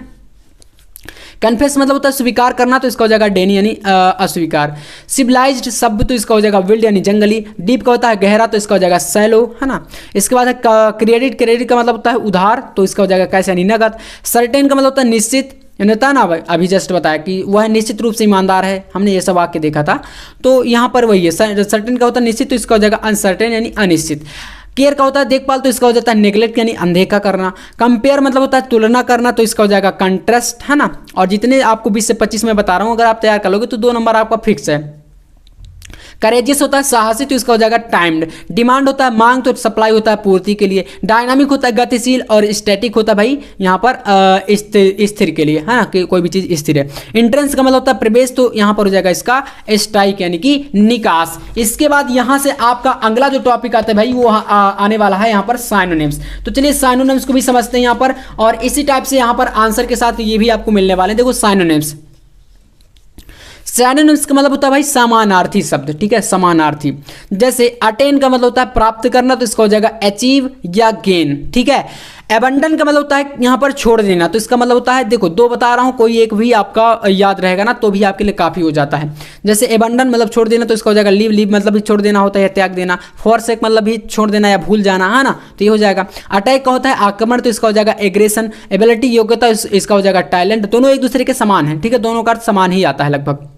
कन्फेस मतलब होता है स्वीकार करना, तो इसका हो जाएगा डेनी यानी अस्वीकार। सिविलाइज्ड शब्द, तो इसका हो जाएगा विल्ड यानी जंगली। डीप का होता है गहरा, तो इसका हो जाएगा सैलो, है ना। इसके बाद है क्रेडिट। क्रेडिट का मतलब होता है उधार, तो इसका हो जाएगा कैश यानी नगद। सर्टेन का मतलब होता है निश्चित, होता है ना अभी जस्ट बताया कि वह निश्चित रूप से ईमानदार है, हमने ये सब वाक्य देखा था। तो यहाँ पर वही है, सर्टेन का होता है निश्चित, तो इसका हो जाएगा अनसर्टेन यानी अनिश्चित। केयर का होता है देखभाल, तो इसका हो जाता है नेग्लेक्ट यानी अनदेखा करना। कंपेयर मतलब होता है तुलना करना, तो इसका हो जाएगा कंट्रास्ट, है ना। और जितने आपको 20 से 25 में बता रहा हूँ, अगर आप तैयार कर लोगे तो 2 नंबर आपका फिक्स है। करेजियस होता है साहसी, तो इसका हो जाएगा टाइम्ड। डिमांड होता है मांग, तो सप्लाई होता है पूर्ति के लिए। डायनामिक होता है गतिशील, और स्टैटिक होता है भाई यहाँ पर स्थिर के लिए, है ना, कि कोई भी चीज स्थिर है। इंट्रेंस का मतलब होता है प्रवेश, तो यहाँ पर हो जाएगा इसका स्ट्राइक यानी कि निकास। इसके बाद यहाँ से आपका अगला जो टॉपिक आता है भाई वो आने वाला है यहाँ पर साइनोनिम्स। तो चलिए साइनोनिम्स को भी समझते हैं यहाँ पर, और इसी टाइप से यहाँ पर आंसर के साथ ये भी आपको मिलने वाले हैं। देखो साइनोनिम्स, सिनोनिम्स का मतलब होता है भाई समानार्थी शब्द, ठीक है, समानार्थी। जैसे अटेन का मतलब होता है प्राप्त करना, तो इसका हो जाएगा अचीव या गेन, ठीक है। एबंडन का मतलब होता है यहाँ पर छोड़ देना, तो इसका मतलब होता है, देखो 2 बता रहा हूँ, कोई एक भी आपका याद रहेगा ना तो भी आपके लिए काफी हो जाता है। जैसे एबंडन मतलब छोड़ देना, तो इसका हो जाएगा लीव। लीव मतलब भी छोड़ देना होता है या त्याग देना। फॉरसेक मतलब भी छोड़ देना या भूल जाना, है ना, तो ये हो जाएगा। अटैक का होता है आक्रमण, तो इसका हो जाएगा एग्रेशन। एबिलिटी योग्यता, इसका हो जाएगा टैलेंट। दोनों एक दूसरे के समान है, ठीक है, दोनों का अर्थ समान ही आता है लगभग।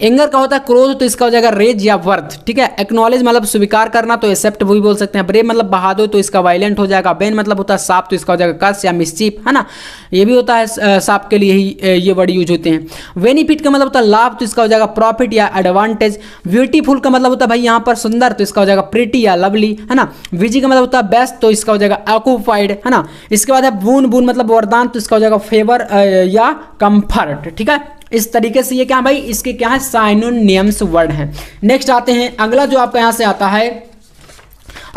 एंगर का होता है क्रोध, तो इसका हो जाएगा रेज या वर्थ, ठीक है। एक्नॉलेज मतलब स्वीकार करना, तो एक्सेप्ट वो भी बोल सकते हैं। ब्रेव मतलब बहादुर, तो इसका वायलेंट हो जाएगा। बेन मतलब होता है सांप, तो इसका हो जाएगा कस या मिस्चीफ, है ना, ये भी होता है सांप के लिए ही ये वर्ड यूज होते हैं। बेनिफिट का मतलब होता है लाभ, तो इसका हो जाएगा प्रॉफिट या एडवांटेज। ब्यूटीफुल का मतलब होता है भाई यहाँ पर सुंदर, तो इसका हो जाएगा प्रिटी या लवली, है ना। विजी का मतलब होता है बेस्ट, तो इसका हो जाएगा ऑक्यूपाइड, है ना। इसके बाद है बून। बून मतलब वरदान, तो इसका हो जाएगा फेवर या कंफर्ट, ठीक है। इस तरीके से ये क्या भाई इसके क्या है साइनोनिम्स वर्ड हैं। नेक्स्ट आते हैं अगला जो आपका यहाँ से आता है,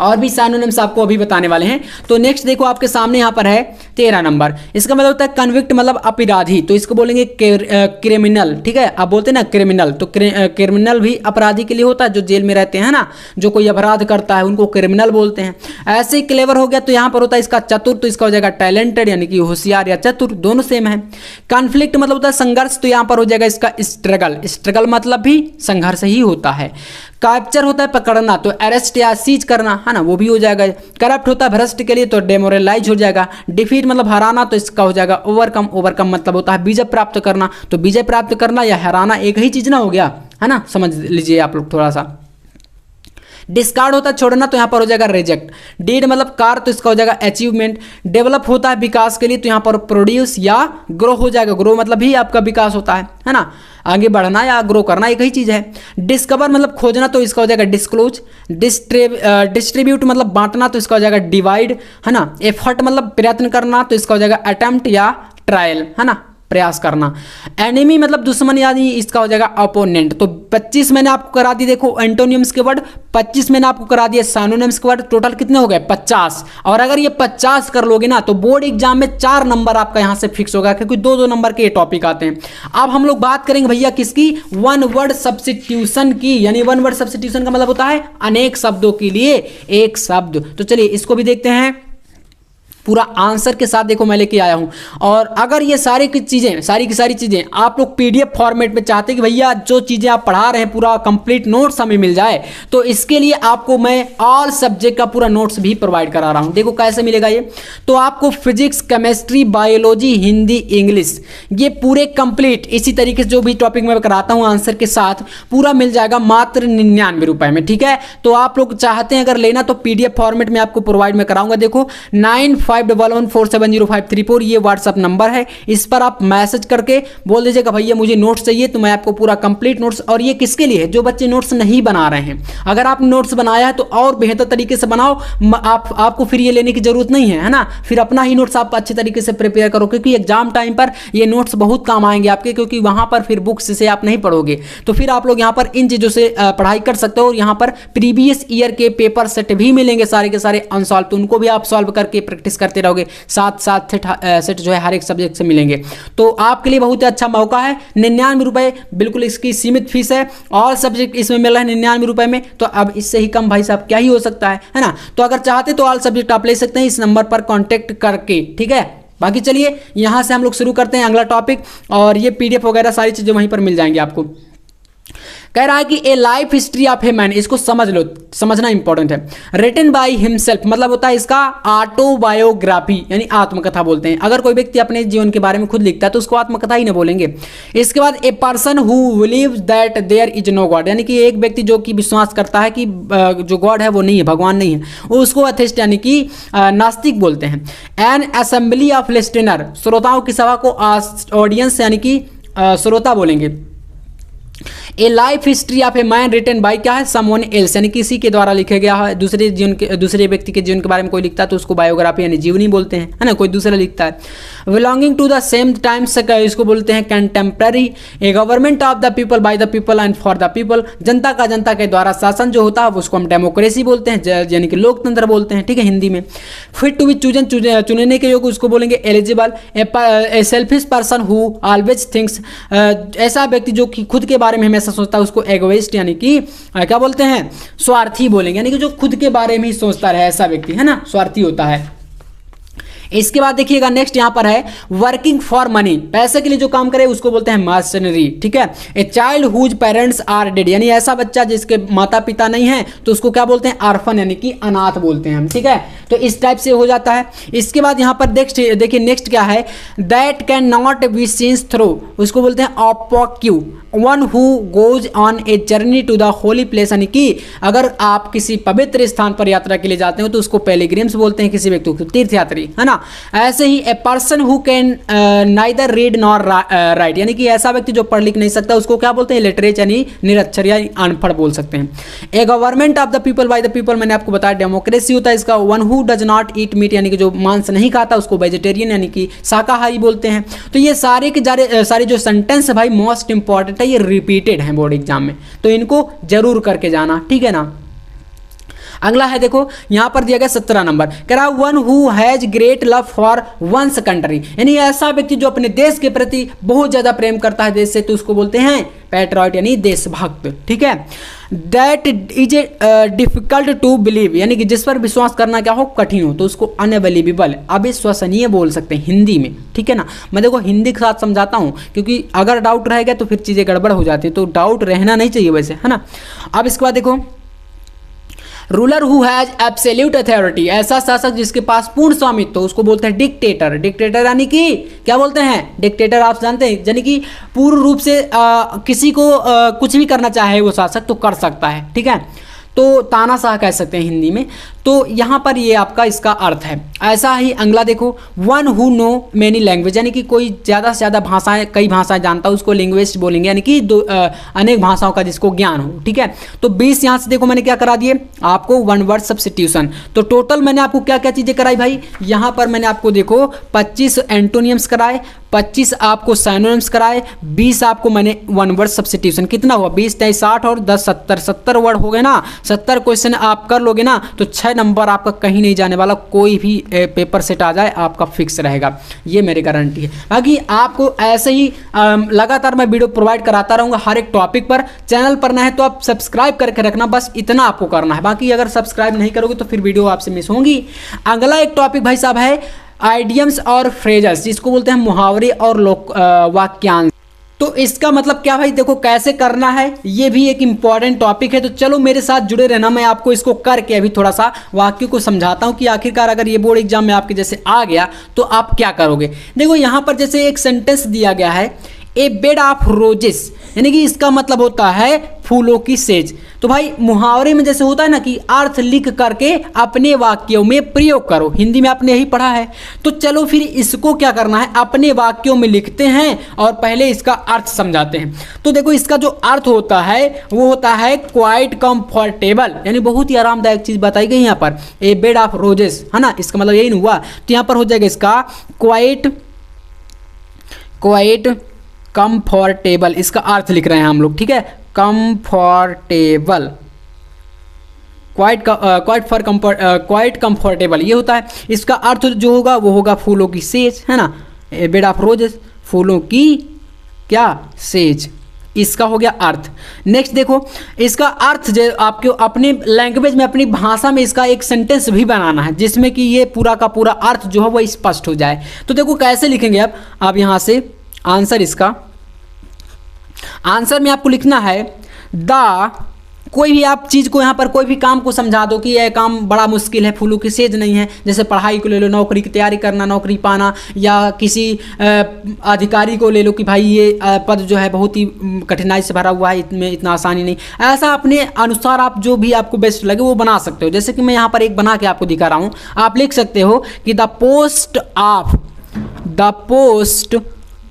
और भी साइनोनिम्स आपको अभी बताने वाले हैं। तो नेक्स्ट देखो आपके सामने यहाँ पर है 13 नंबर। इसका मतलब होता है कन्विक्ट मतलब अपराधी, तो इसको बोलेंगे क्रिमिनल, ठीक है। आप बोलते हैं ना क्रिमिनल, तो क्रिमिनल भी अपराधी के लिए होता है जो जेल में रहते हैं ना, जो कोई अपराध करता है उनको क्रिमिनल बोलते हैं। ऐसे ही क्लेवर हो गया, तो यहाँ पर होता है इसका चतुर, तो इसका हो जाएगा टैलेंटेड यानी कि होशियार या चतुर, दोनों सेम है। कॉन्फ्लिक्ट मतलब होता है संघर्ष, तो यहाँ पर हो जाएगा इसका स्ट्रगल। स्ट्रगल मतलब भी संघर्ष ही होता है। कैप्चर होता है पकड़ना, तो अरेस्ट या सीज करना, है ना, वो भी हो जाएगा। करप्ट होता है भ्रष्ट के लिए, तो डेमोरलाइज हो जाएगा। डिफीट मतलब हराना, तो इसका हो जाएगा ओवरकम। ओवरकम मतलब होता है विजय प्राप्त करना, तो विजय प्राप्त करना या हराना एक ही चीज ना हो गया, है ना, समझ लीजिए आप लोग थोड़ा सा। डिस्कार्ड होता है छोड़ना, तो यहाँ पर हो जाएगा रिजेक्ट। डीड मतलब कार, तो इसका हो जाएगा अचीवमेंट। डेवलप होता है विकास के लिए, तो यहाँ पर प्रोड्यूस या ग्रो हो जाएगा। ग्रो मतलब भी आपका विकास होता है ना, आगे बढ़ना या ग्रो करना एक ही चीज है। डिस्कवर मतलब खोजना, तो इसका हो जाएगा डिस्क्लोज। डिस्ट्रीब्यूट मतलब बांटना, तो इसका हो जाएगा डिवाइड, है ना। एफर्ट मतलब प्रयत्न करना, तो इसका हो जाएगा अटेम्प्ट या ट्रायल, है ना, प्रयास करना। एनिमी मतलब दुश्मन यानी इसका हो जाएगा अपोनेंट। तो 25 मैंने आपको करा दी, देखो एंटोनिम्स के वर्ड 25 मैंने आपको करा दिया, साइनोनिम्स के वर्ड टोटल कितने हो गए 50। और अगर ये 50 कर लोगे ना तो बोर्ड एग्जाम में 4 नंबर आपका यहां से फिक्स होगा, क्योंकि 2-2 नंबर के ये टॉपिक आते हैं। अब हम लोग बात करेंगे भैया किसकी, वन वर्ड सब्स्टिट्यूशन की, यानी वन वर्ड सब्स्टिट्यूशन का मतलब होता है अनेक शब्दों के लिए एक शब्द। तो चलिए इसको भी देखते हैं, पूरा आंसर के साथ देखो मैं लेके आया हूं। और अगर ये सारी की सारी चीजें आप लोग पीडीएफ फॉर्मेट में चाहते हैं कि भैया जो चीजें आप पढ़ा रहे हैं पूरा कंप्लीट नोट्स हमें मिल जाए, तो इसके लिए आपको मैं ऑल सब्जेक्ट का पूरा नोट्स भी प्रोवाइड करा रहा हूं। देखो कैसे मिलेगा ये, तो आपको physics, chemistry, biology, Hindi, English ये पूरे कंप्लीट इसी तरीके से जो भी टॉपिक मैं कराता हूं आंसर के साथ पूरा मिल जाएगा मात्र 99 रुपए में, ठीक है। तो आप लोग चाहते हैं अगर लेना तो पीडीएफ फॉर्मेट में आपको प्रोवाइड में कराऊंगा। देखो 95 8511470534 ये व्हाट्सअप नंबर है। इस पर आप मैसेज करके बोल दीजिएगा भैया मुझे नोट्स चाहिए, तो मैं आपको पूरा कंप्लीट नोट्स, और ये किसके लिए है, जो बच्चे नोट्स नहीं बना रहे हैं। अगर आप नोट्स बनाया है तो और बेहतर तरीके से बनाओ, आपको फिर ये लेने की जरूरत नहीं है ना, फिर अपना ही नोट्स आप अच्छे तरीके से प्रिपेयर करो, क्योंकि एग्जाम टाइम पर ये नोट्स बहुत काम आएंगे आपके, क्योंकि वहां पर फिर बुक्स से आप नहीं पढ़ोगे। तो फिर आप लोग यहाँ पर इन चीजों से पढ़ाई कर सकते हो, और यहाँ पर प्रीवियस ईयर के पेपर सेट भी मिलेंगे सारे के सारे अनसॉल्व, तो उनको भी आप सॉल्व करके प्रैक्टिस करते रहोगे। 7 सेट जो है हर एक सब्जेक्ट से मिलेंगे, तो आपके लिए बहुत ही अच्छा मौका है। 99 रुपए बिल्कुल इसकी सीमित फीस है, और सब्जेक्ट इसमें मिल रहा है 99 रुपए में, तो अब इससे ही कम भाई साहब क्या ही हो सकता है ना। तो अगर चाहते तो ऑल सब्जेक्ट आप ले सकते हैं इस नंबर पर कॉन्टेक्ट करके, ठीक है। बाकी चलिए यहां से हम लोग शुरू करते हैं अगला टॉपिक, और ये पीडीएफ वगैरह सारी चीजें वहीं पर मिल जाएंगी आपको। कह रहा है कि ए life history of a man, इसको समझ लो, समझना इंपॉर्टेंट है। रिटन बाय हिमसेल्फ मतलब होता है इसका ऑटोबायोग्राफी, यानी आत्मकथा बोलते हैं। अगर कोई व्यक्ति अपने जीवन के बारे में खुद लिखता है तो उसको आत्मकथा ही ना बोलेंगे। इसके बाद a person who believes that there is no god, यानी कि एक व्यक्ति जो कि विश्वास करता है कि जो गॉड है वो नहीं है, भगवान नहीं है, उसको एथिस्ट यानी कि नास्तिक बोलते हैं। एन असेंबली ऑफ लिस्टनर, श्रोताओं की सभा को ऑडियंस यानी कि श्रोता बोलेंगे। A life history of a man written by क्या है, समवन एल्स, यानी किसी के द्वारा लिखा गया है। दूसरे व्यक्ति के जीवन के बारे में कोई लिखता है तो उसको बायोग्राफी यानी जीवनी बोलते हैं, है ना। कोई दूसरा लिखता है। Belonging to the same times, इसको बोलते हैं contemporary. A government of the people by the people and for the people, जनता का जनता के द्वारा शासन जो होता है उसको हम डेमोक्रेसी बोलते हैं, यानी कि लोकतंत्र बोलते हैं, ठीक है, हिंदी में। फिट टू बी चूजन, चुनने के योग्य उसको बोलेंगे eligible. A selfish person who always thinks, ऐसा व्यक्ति जो कि खुद के बारे में हमेशा सोचता है उसको एगोइस्ट यानी कि क्या बोलते हैं, स्वार्थी बोलेंगे, यानी कि जो खुद के बारे में ही सोचता रहे ऐसा व्यक्ति, है ना, स्वार्थी होता है। इसके बाद देखिएगा नेक्स्ट यहाँ पर है वर्किंग फॉर मनी, पैसे के लिए जो काम करे उसको बोलते हैं मर्सनरी, ठीक है। A child whose parents are dead, यानी ऐसा बच्चा जिसके माता पिता नहीं है तो उसको क्या बोलते हैं, ऑर्फन यानी कि अनाथ बोलते हैं हम, ठीक है। तो इस टाइप से हो जाता है। इसके बाद यहाँ पर देखिए नेक्स्ट क्या है, that can not be scenes through, उसको बोलते हैं opaque. One who goes on a journey to the holy place, यानी कि अगर आप किसी पवित्र स्थान पर यात्रा के लिए जाते हो तो उसको पेलिग्रिम्स बोलते हैं, किसी व्यक्ति को तीर्थयात्री, है ना। ऐसे ही a person who can neither read nor write, यानी कि ऐसा व्यक्ति जो पढ़ लिख नहीं सकता उसको क्या बोलते हैं, इलिटरेट यानी निरक्षर या अनपढ़ बोल सकते हैं। A government of the people by the people, मैंने आपको बताया डेमोक्रेसी होता है इसका। One who does not eat meat, यानी कि जो मांस नहीं खाता उसको वेजिटेरियन यानी कि शाकाहारी बोलते हैं। तो ये सारे के सारे जो सेंटेंस है भाई मोस्ट इंपॉर्टेंट है, ये रिपीटेड है बोर्ड एग्जाम में, तो इनको जरूर करके जाना, ठीक है ना। अगला है देखो यहां पर दिया गया 17 नंबर, कह रहा one who has great love for one's country, यानी ऐसा व्यक्ति जो अपने देश के प्रति बहुत ज्यादा प्रेम करता है देश से, तो उसको बोलते हैं पैट्रियट यानी देशभक्त, ठीक है। That is difficult to believe, यानी कि जिस पर विश्वास करना क्या हो, कठिन हो, तो उसको अनबिलीवेबल, अविश्वसनीय बोल सकते हैं हिंदी में, ठीक है ना। मैं देखो हिंदी के साथ समझाता हूं क्योंकि अगर डाउट रहेगा तो फिर चीजें गड़बड़ हो जाती है, तो डाउट रहना नहीं चाहिए वैसे, है ना। अब इसके बाद देखो ruler who has absolute authority, ऐसा शासक जिसके पास पूर्ण स्वामित्व, तो उसको बोलते हैं डिक्टेटर। डिक्टेटर यानी कि क्या बोलते हैं, डिक्टेटर आप जानते हैं, यानी कि पूर्ण रूप से किसी को कुछ भी करना चाहे वो शासक तो कर सकता है, ठीक है। तो तानाशाह कह सकते हैं हिंदी में। तो यहाँ पर ये आपका इसका अर्थ है। ऐसा ही अगला देखो one who know many language, यानी कि कोई ज़्यादा से ज़्यादा भाषाएं, कई भाषाएं जानता है उसको लिंग्विस्ट बोलेंगे, यानी कि अनेक भाषाओं का जिसको ज्ञान हो, ठीक है। तो 20 यहाँ से देखो मैंने क्या करा दिए आपको, वन वर्ड सब्स्टिट्यूशन। तो टोटल मैंने आपको क्या क्या चीज़ें कराई भाई, यहाँ पर मैंने आपको देखो 25 एंटोनियम्स कराए, 25 आपको साइनोनिम्स कराए, 20 आपको मैंने वन वर्ड सब्स्टिट्यूशन। कितना हुआ, 20 × 60 और 10 70 वर्ड हो गए ना। 70 क्वेश्चन आप कर लोगे ना तो 6 नंबर आपका कहीं नहीं जाने वाला, कोई भी पेपर सेट आ जाए आपका फिक्स रहेगा, ये मेरी गारंटी है। बाकी आपको ऐसे ही लगातार मैं वीडियो प्रोवाइड कराता रहूँगा हर एक टॉपिक पर। चैनल पर नए हैं तो आप सब्सक्राइब करके रखना, बस इतना आपको करना है। बाकी अगर सब्सक्राइब नहीं करोगे तो फिर वीडियो आपसे मिस होंगी। अगला एक टॉपिक भाई साहब है आइडियम्स और फ्रेजेस, जिसको बोलते हैं मुहावरे और वाक्यांश। तो इसका मतलब क्या भाई, देखो कैसे करना है, ये भी एक इंपॉर्टेंट टॉपिक है। तो चलो मेरे साथ जुड़े रहना, मैं आपको इसको करके अभी थोड़ा सा वाक्य को समझाता हूँ कि आखिरकार अगर ये बोर्ड एग्जाम में आपके जैसे आ गया तो आप क्या करोगे। देखो यहाँ पर जैसे एक सेंटेंस दिया गया है, ए बेड ऑफ रोजेस, यानी कि इसका मतलब होता है फूलों की सेज। तो भाई मुहावरे में जैसे होता है ना कि अर्थ लिख करके अपने वाक्यों में प्रयोग करो, हिंदी में आपने यही पढ़ा है। तो चलो फिर इसको क्या करना है, अपने वाक्यों में लिखते हैं और पहले इसका अर्थ समझाते हैं। तो देखो इसका जो अर्थ होता है वो होता है क्वाइट कंफर्टेबल, यानी बहुत ही आरामदायक चीज बताई गई यहाँ पर, ए बेड ऑफ रोजेस, है ना, इसका मतलब यही नहीं हुआ। तो यहाँ पर हो जाएगा इसका क्वाइट कंफर्टेबल, इसका अर्थ लिख रहे हैं हम लोग, ठीक है, कंफर्टेबल, क्वाइट कंफर्टेबल ये होता है। इसका अर्थ जो होगा वो होगा फूलों की सेज, है ना, ए बेड ऑफ रोजेस, फूलों की क्या, सेज, इसका हो गया अर्थ। नेक्स्ट देखो इसका अर्थ जो आपको अपने लैंग्वेज में, अपनी भाषा में इसका एक सेंटेंस भी बनाना है जिसमें कि ये पूरा का पूरा अर्थ जो है वो स्पष्ट हो जाए। तो देखो कैसे लिखेंगे आप यहाँ से आंसर, इसका आंसर में आपको लिखना है द, कोई भी आप चीज़ को यहाँ पर कोई भी काम को समझा दो कि यह काम बड़ा मुश्किल है, फूलों की सेज नहीं है। जैसे पढ़ाई को ले लो, नौकरी की तैयारी करना, नौकरी पाना, या किसी अधिकारी को ले लो कि भाई ये पद जो है बहुत ही कठिनाई से भरा हुआ है, इसमें इतना आसानी नहीं। ऐसा अपने अनुसार आप जो भी आपको बेस्ट लगे वो बना सकते हो। जैसे कि मैं यहाँ पर एक बना के आपको दिखा रहा हूँ, आप लिख सकते हो कि the post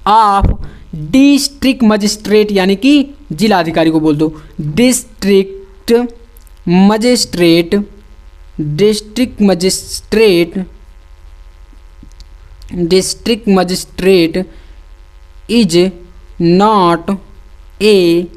of district magistrate, यानी कि जिला अधिकारी को बोल दो district magistrate is not a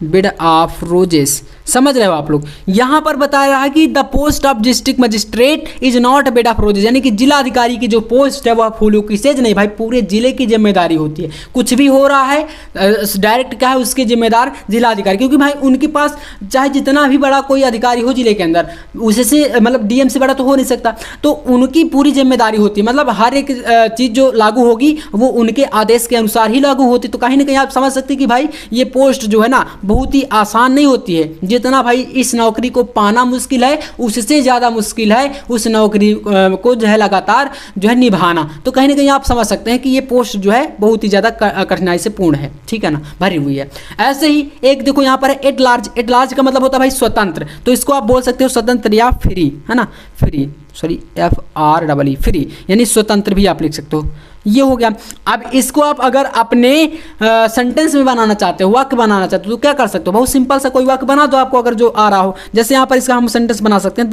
bed of roses. समझ रहे हो आप लोग, यहाँ पर बता रहा है कि the post of district magistrate is not bed of roses, यानी कि जिला अधिकारी की जो पोस्ट है वह फूलों की सेज नहीं, भाई पूरे जिले की जिम्मेदारी होती है। कुछ भी हो रहा है डायरेक्ट क्या है उसके जिम्मेदार जिला अधिकारी, क्योंकि भाई उनके पास चाहे जितना भी बड़ा कोई अधिकारी हो जिले के अंदर, उससे मतलब डीएम से बड़ा तो हो नहीं सकता, तो उनकी पूरी जिम्मेदारी होती है। मतलब हर एक चीज़ जो लागू होगी वो उनके आदेश के अनुसार ही लागू होती। तो कहीं ना कहीं आप समझ सकते कि भाई ये पोस्ट जो है ना बहुत ही आसान नहीं होती है। जितना भाई इस नौकरी को पाना मुश्किल है, उससे ज़्यादा मुश्किल है उस नौकरी को जो है लगातार जो है निभाना। तो कहीं ना कहीं आप समझ सकते हैं कि ये पोस्ट जो है बहुत ही ज़्यादा कठिनाई से पूर्ण है, ठीक है ना, भरी हुई है। ऐसे ही एक देखो यहाँ पर है एट लार्ज। एट लार्ज का मतलब होता है भाई स्वतंत्र, तो इसको आप बोल सकते हो स्वतंत्र या फ्री, है ना, फ्री, सॉरी FREE, फ्री, यानी स्वतंत्र भी आप लिख सकते हो। ये हो गया। अब इसको आप अगर अपने सेंटेंस में बनाना चाहते हो, वाक्य बनाना चाहते हो, तो क्या कर सकते हो, बहुत सिंपल सा कोई वाक्य बना दो आपको अगर जो आ रहा हो। जैसे यहाँ पर इसका हम सेंटेंस बना सकते हैं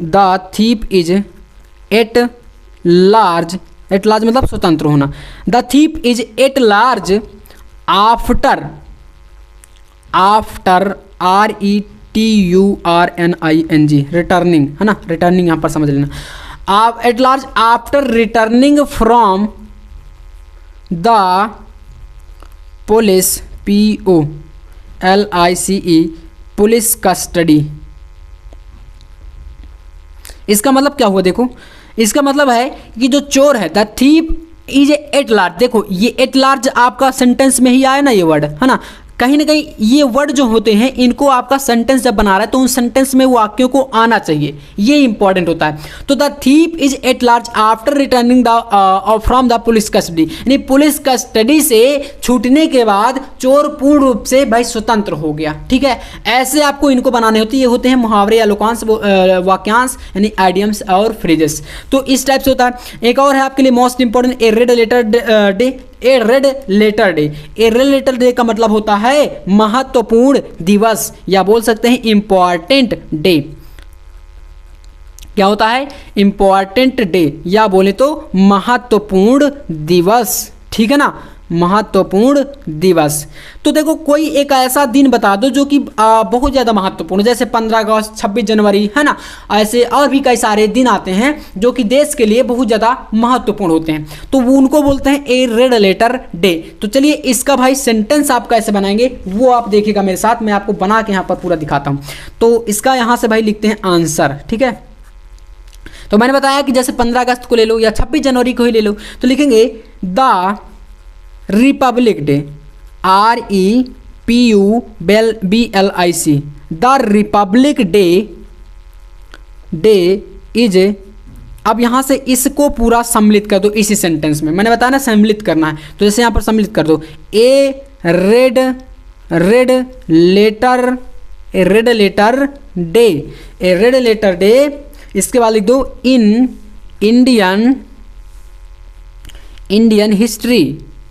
the thief is at large. At large मतलब स्वतंत्र होना। The thief is at large after RETURNING, returning, है ना, रिटर्निंग यहाँ पर समझ लेना। आप at large after returning from the police POLICE police custody. इसका मतलब क्या हुआ, देखो इसका मतलब है कि जो चोर है, the thief is at large. देखो ये एट लार्ज आपका सेंटेंस में ही आया ना ये वर्ड, है ना, कहीं ना कहीं ये वर्ड जो होते हैं इनको आपका सेंटेंस जब बना रहा है तो उन सेंटेंस में वाक्यों को आना चाहिए, ये इंपॉर्टेंट होता है। तो the thief is at large after returning from the police custody, यानी पुलिस कस्टडी से छूटने के बाद चोर पूर्ण रूप से भाई स्वतंत्र हो गया, ठीक है। ऐसे आपको इनको बनाने होते हैं, ये होते हैं मुहावरे या लोकांश, वाक्यांश यानी आइडियम्स और फ्रेजेस। तो इस टाइप से होता है। एक और है आपके लिए मोस्ट इंपॉर्टेंट, ए रेड लेटर डे। ए रेड लेटर डे, ए रेड लेटर डे का मतलब होता है महत्वपूर्ण दिवस, या बोल सकते हैं इंपॉर्टेंट डे। क्या होता है, इंपॉर्टेंट डे, या बोले तो महत्वपूर्ण दिवस, ठीक है ना, महत्वपूर्ण दिवस। तो देखो कोई एक ऐसा दिन बता दो जो कि बहुत ज़्यादा महत्वपूर्ण, जैसे 15 अगस्त, 26 जनवरी, है ना, ऐसे और भी कई सारे दिन आते हैं जो कि देश के लिए बहुत ज़्यादा महत्वपूर्ण होते हैं, तो वो उनको बोलते हैं ए रेड लेटर डे। तो चलिए इसका भाई सेंटेंस आप कैसे बनाएंगे वो आप देखिएगा मेरे साथ, मैं आपको बना के यहाँ पर पूरा दिखाता हूँ। तो इसका यहाँ से भाई लिखते हैं आंसर, ठीक है। तो मैंने बताया कि जैसे 15 अगस्त को ले लो या 26 जनवरी को ही ले लो, तो लिखेंगे the republic day, REPUBLIC, the republic day is अब यहाँ से इसको पूरा सम्मिलित कर दो इसी सेंटेंस में, मैंने बताया ना सम्मिलित करना है, तो जैसे यहाँ पर सम्मिलित कर दो, ए रेड लेटर डे, ए रेड लेटर डे, इसके बाद लिख दो इन इंडियन हिस्ट्री,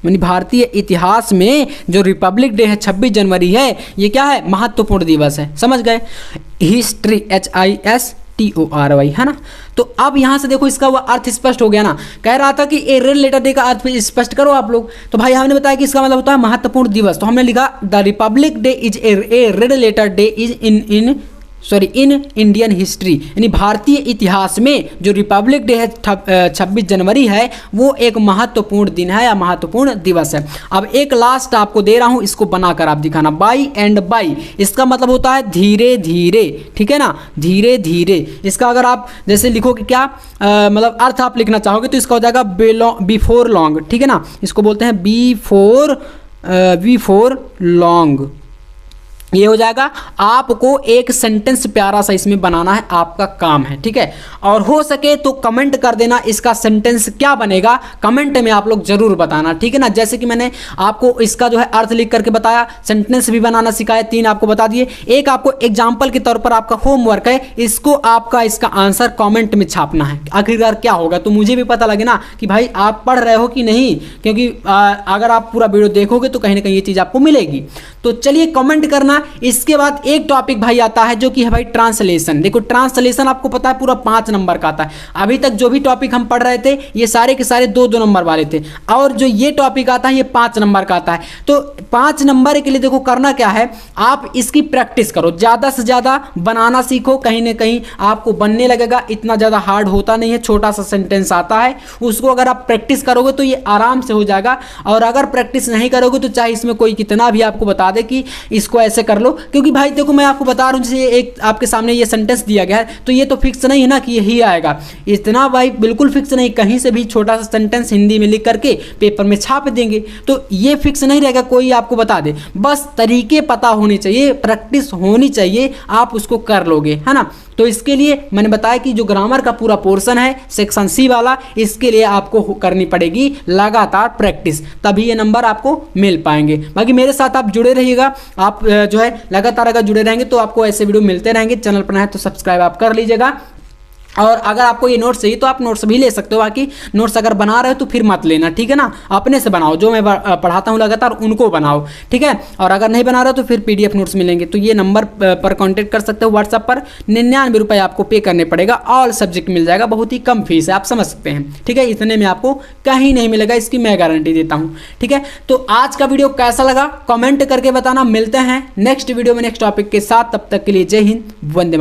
यानी भारतीय इतिहास में जो रिपब्लिक डे है 26 जनवरी है, ये क्या है, महत्वपूर्ण दिवस है, समझ गए, हिस्ट्री HISTORY है ना। तो अब यहाँ से देखो इसका वो अर्थ स्पष्ट हो गया ना, कह रहा था कि ए रेड लेटर डे का अर्थ स्पष्ट करो आप लोग, तो भाई हमने बताया कि इसका मतलब होता है महत्वपूर्ण दिवस, तो हमने लिखा the republic day is a red letter day is in Indian history, यानी भारतीय इतिहास में जो रिपब्लिक डे है 26 जनवरी है वो एक महत्वपूर्ण दिन है या महत्वपूर्ण दिवस है। अब एक लास्ट आपको दे रहा हूं, इसको बनाकर आप दिखाना, बाई एंड बाई, इसका मतलब होता है धीरे धीरे, ठीक है ना, धीरे धीरे। इसका अगर आप जैसे लिखोगे क्या मतलब अर्थ आप लिखना चाहोगे तो इसका हो जाएगा बिफोर लॉन्ग, ठीक है ना, इसको बोलते हैं बिफोर लॉन्ग, ये हो जाएगा। आपको एक सेंटेंस प्यारा सा इसमें बनाना है, आपका काम है, ठीक है। और हो सके तो कमेंट कर देना इसका सेंटेंस क्या बनेगा, कमेंट में आप लोग जरूर बताना, ठीक है ना। जैसे कि मैंने आपको इसका जो है अर्थ लिख करके बताया, सेंटेंस भी बनाना सिखाया, 3 आपको बता दिए। एक आपको एग्जाम्पल के तौर पर आपका होमवर्क है, इसको आपका इसका आंसर कॉमेंट में छापना है। आखिरकार क्या होगा तो मुझे भी पता लगे ना कि भाई आप पढ़ रहे हो कि नहीं, क्योंकि अगर आप पूरा वीडियो देखोगे तो कहीं ना कहीं ये चीज़ आपको मिलेगी। तो चलिए कमेंट करना। इसके बाद एक टॉपिक भाई आता है जो कि है भाई ट्रांसलेशन। देखो ट्रांसलेशन आपको पता है पूरा 5 नंबर का आता है। अभी तक जो भी टॉपिक हम पढ़ रहे थे ये सारे के सारे 2-2 नंबर वाले थे, और जो ये टॉपिक आता है ये 5 नंबर का आता है। तो 5 नंबर के लिए देखो करना क्या है, आप इसकी प्रैक्टिस करो, ज़्यादा से ज़्यादा बनाना सीखो, कहीं ना कहीं आपको बनने लगेगा। इतना ज़्यादा हार्ड होता नहीं है, छोटा सा सेंटेंस आता है, उसको अगर आप प्रैक्टिस करोगे तो ये आराम से हो जाएगा। और अगर प्रैक्टिस नहीं करोगे तो चाहे इसमें कोई कितना भी आपको बता दे कि इसको ऐसे कर लो, क्योंकि भाई देखो मैं आपको बता रहा हूँ, जैसे एक आपके सामने ये सेंटेंस दिया गया है तो ये तो फिक्स नहीं है ना कि यही आएगा, इतना भाई बिल्कुल फिक्स नहीं। कहीं से भी छोटा सा सेंटेंस हिंदी में लिख करके पेपर में छाप देंगे, तो ये फिक्स नहीं रहेगा, कोई आपको बता दे। बस तरीके पता होने चाहिए, प्रैक्टिस होनी चाहिए, आप उसको कर लोगे, है ना। तो इसके लिए मैंने बताया कि जो ग्रामर का पूरा पोर्शन है सेक्शन सी वाला, इसके लिए आपको करनी पड़ेगी लगातार प्रैक्टिस, तभी ये नंबर आपको मिल पाएंगे। बाकी मेरे साथ आप जुड़े रहिएगा, आप जो है लगातार अगर जुड़े रहेंगे तो आपको ऐसे वीडियो मिलते रहेंगे। चैनल पर नए तो सब्सक्राइब आप कर लीजिएगा। और अगर आपको ये नोट्स चाहिए तो आप नोट्स भी ले सकते हो, बाकी नोट्स अगर बना रहे हो तो फिर मत लेना, ठीक है ना, अपने से बनाओ, जो मैं पढ़ाता हूँ लगातार उनको बनाओ, ठीक है। और अगर नहीं बना रहे हो तो फिर PDF नोट्स मिलेंगे। तो ये नंबर पर कांटेक्ट कर सकते हो व्हाट्सएप पर, 99 रुपये आपको पे करने पड़ेगा, ऑल सब्जेक्ट मिल जाएगा, बहुत ही कम फीस है, आप समझ सकते हैं, ठीक है। इतने में आपको कहीं नहीं मिलेगा, इसकी मैं गारंटी देता हूँ, ठीक है। तो आज का वीडियो कैसा लगा कमेंट करके बताना। मिलते हैं नेक्स्ट वीडियो में नेक्स्ट टॉपिक के साथ, तब तक के लिए जय हिंद, वंदे मातरम।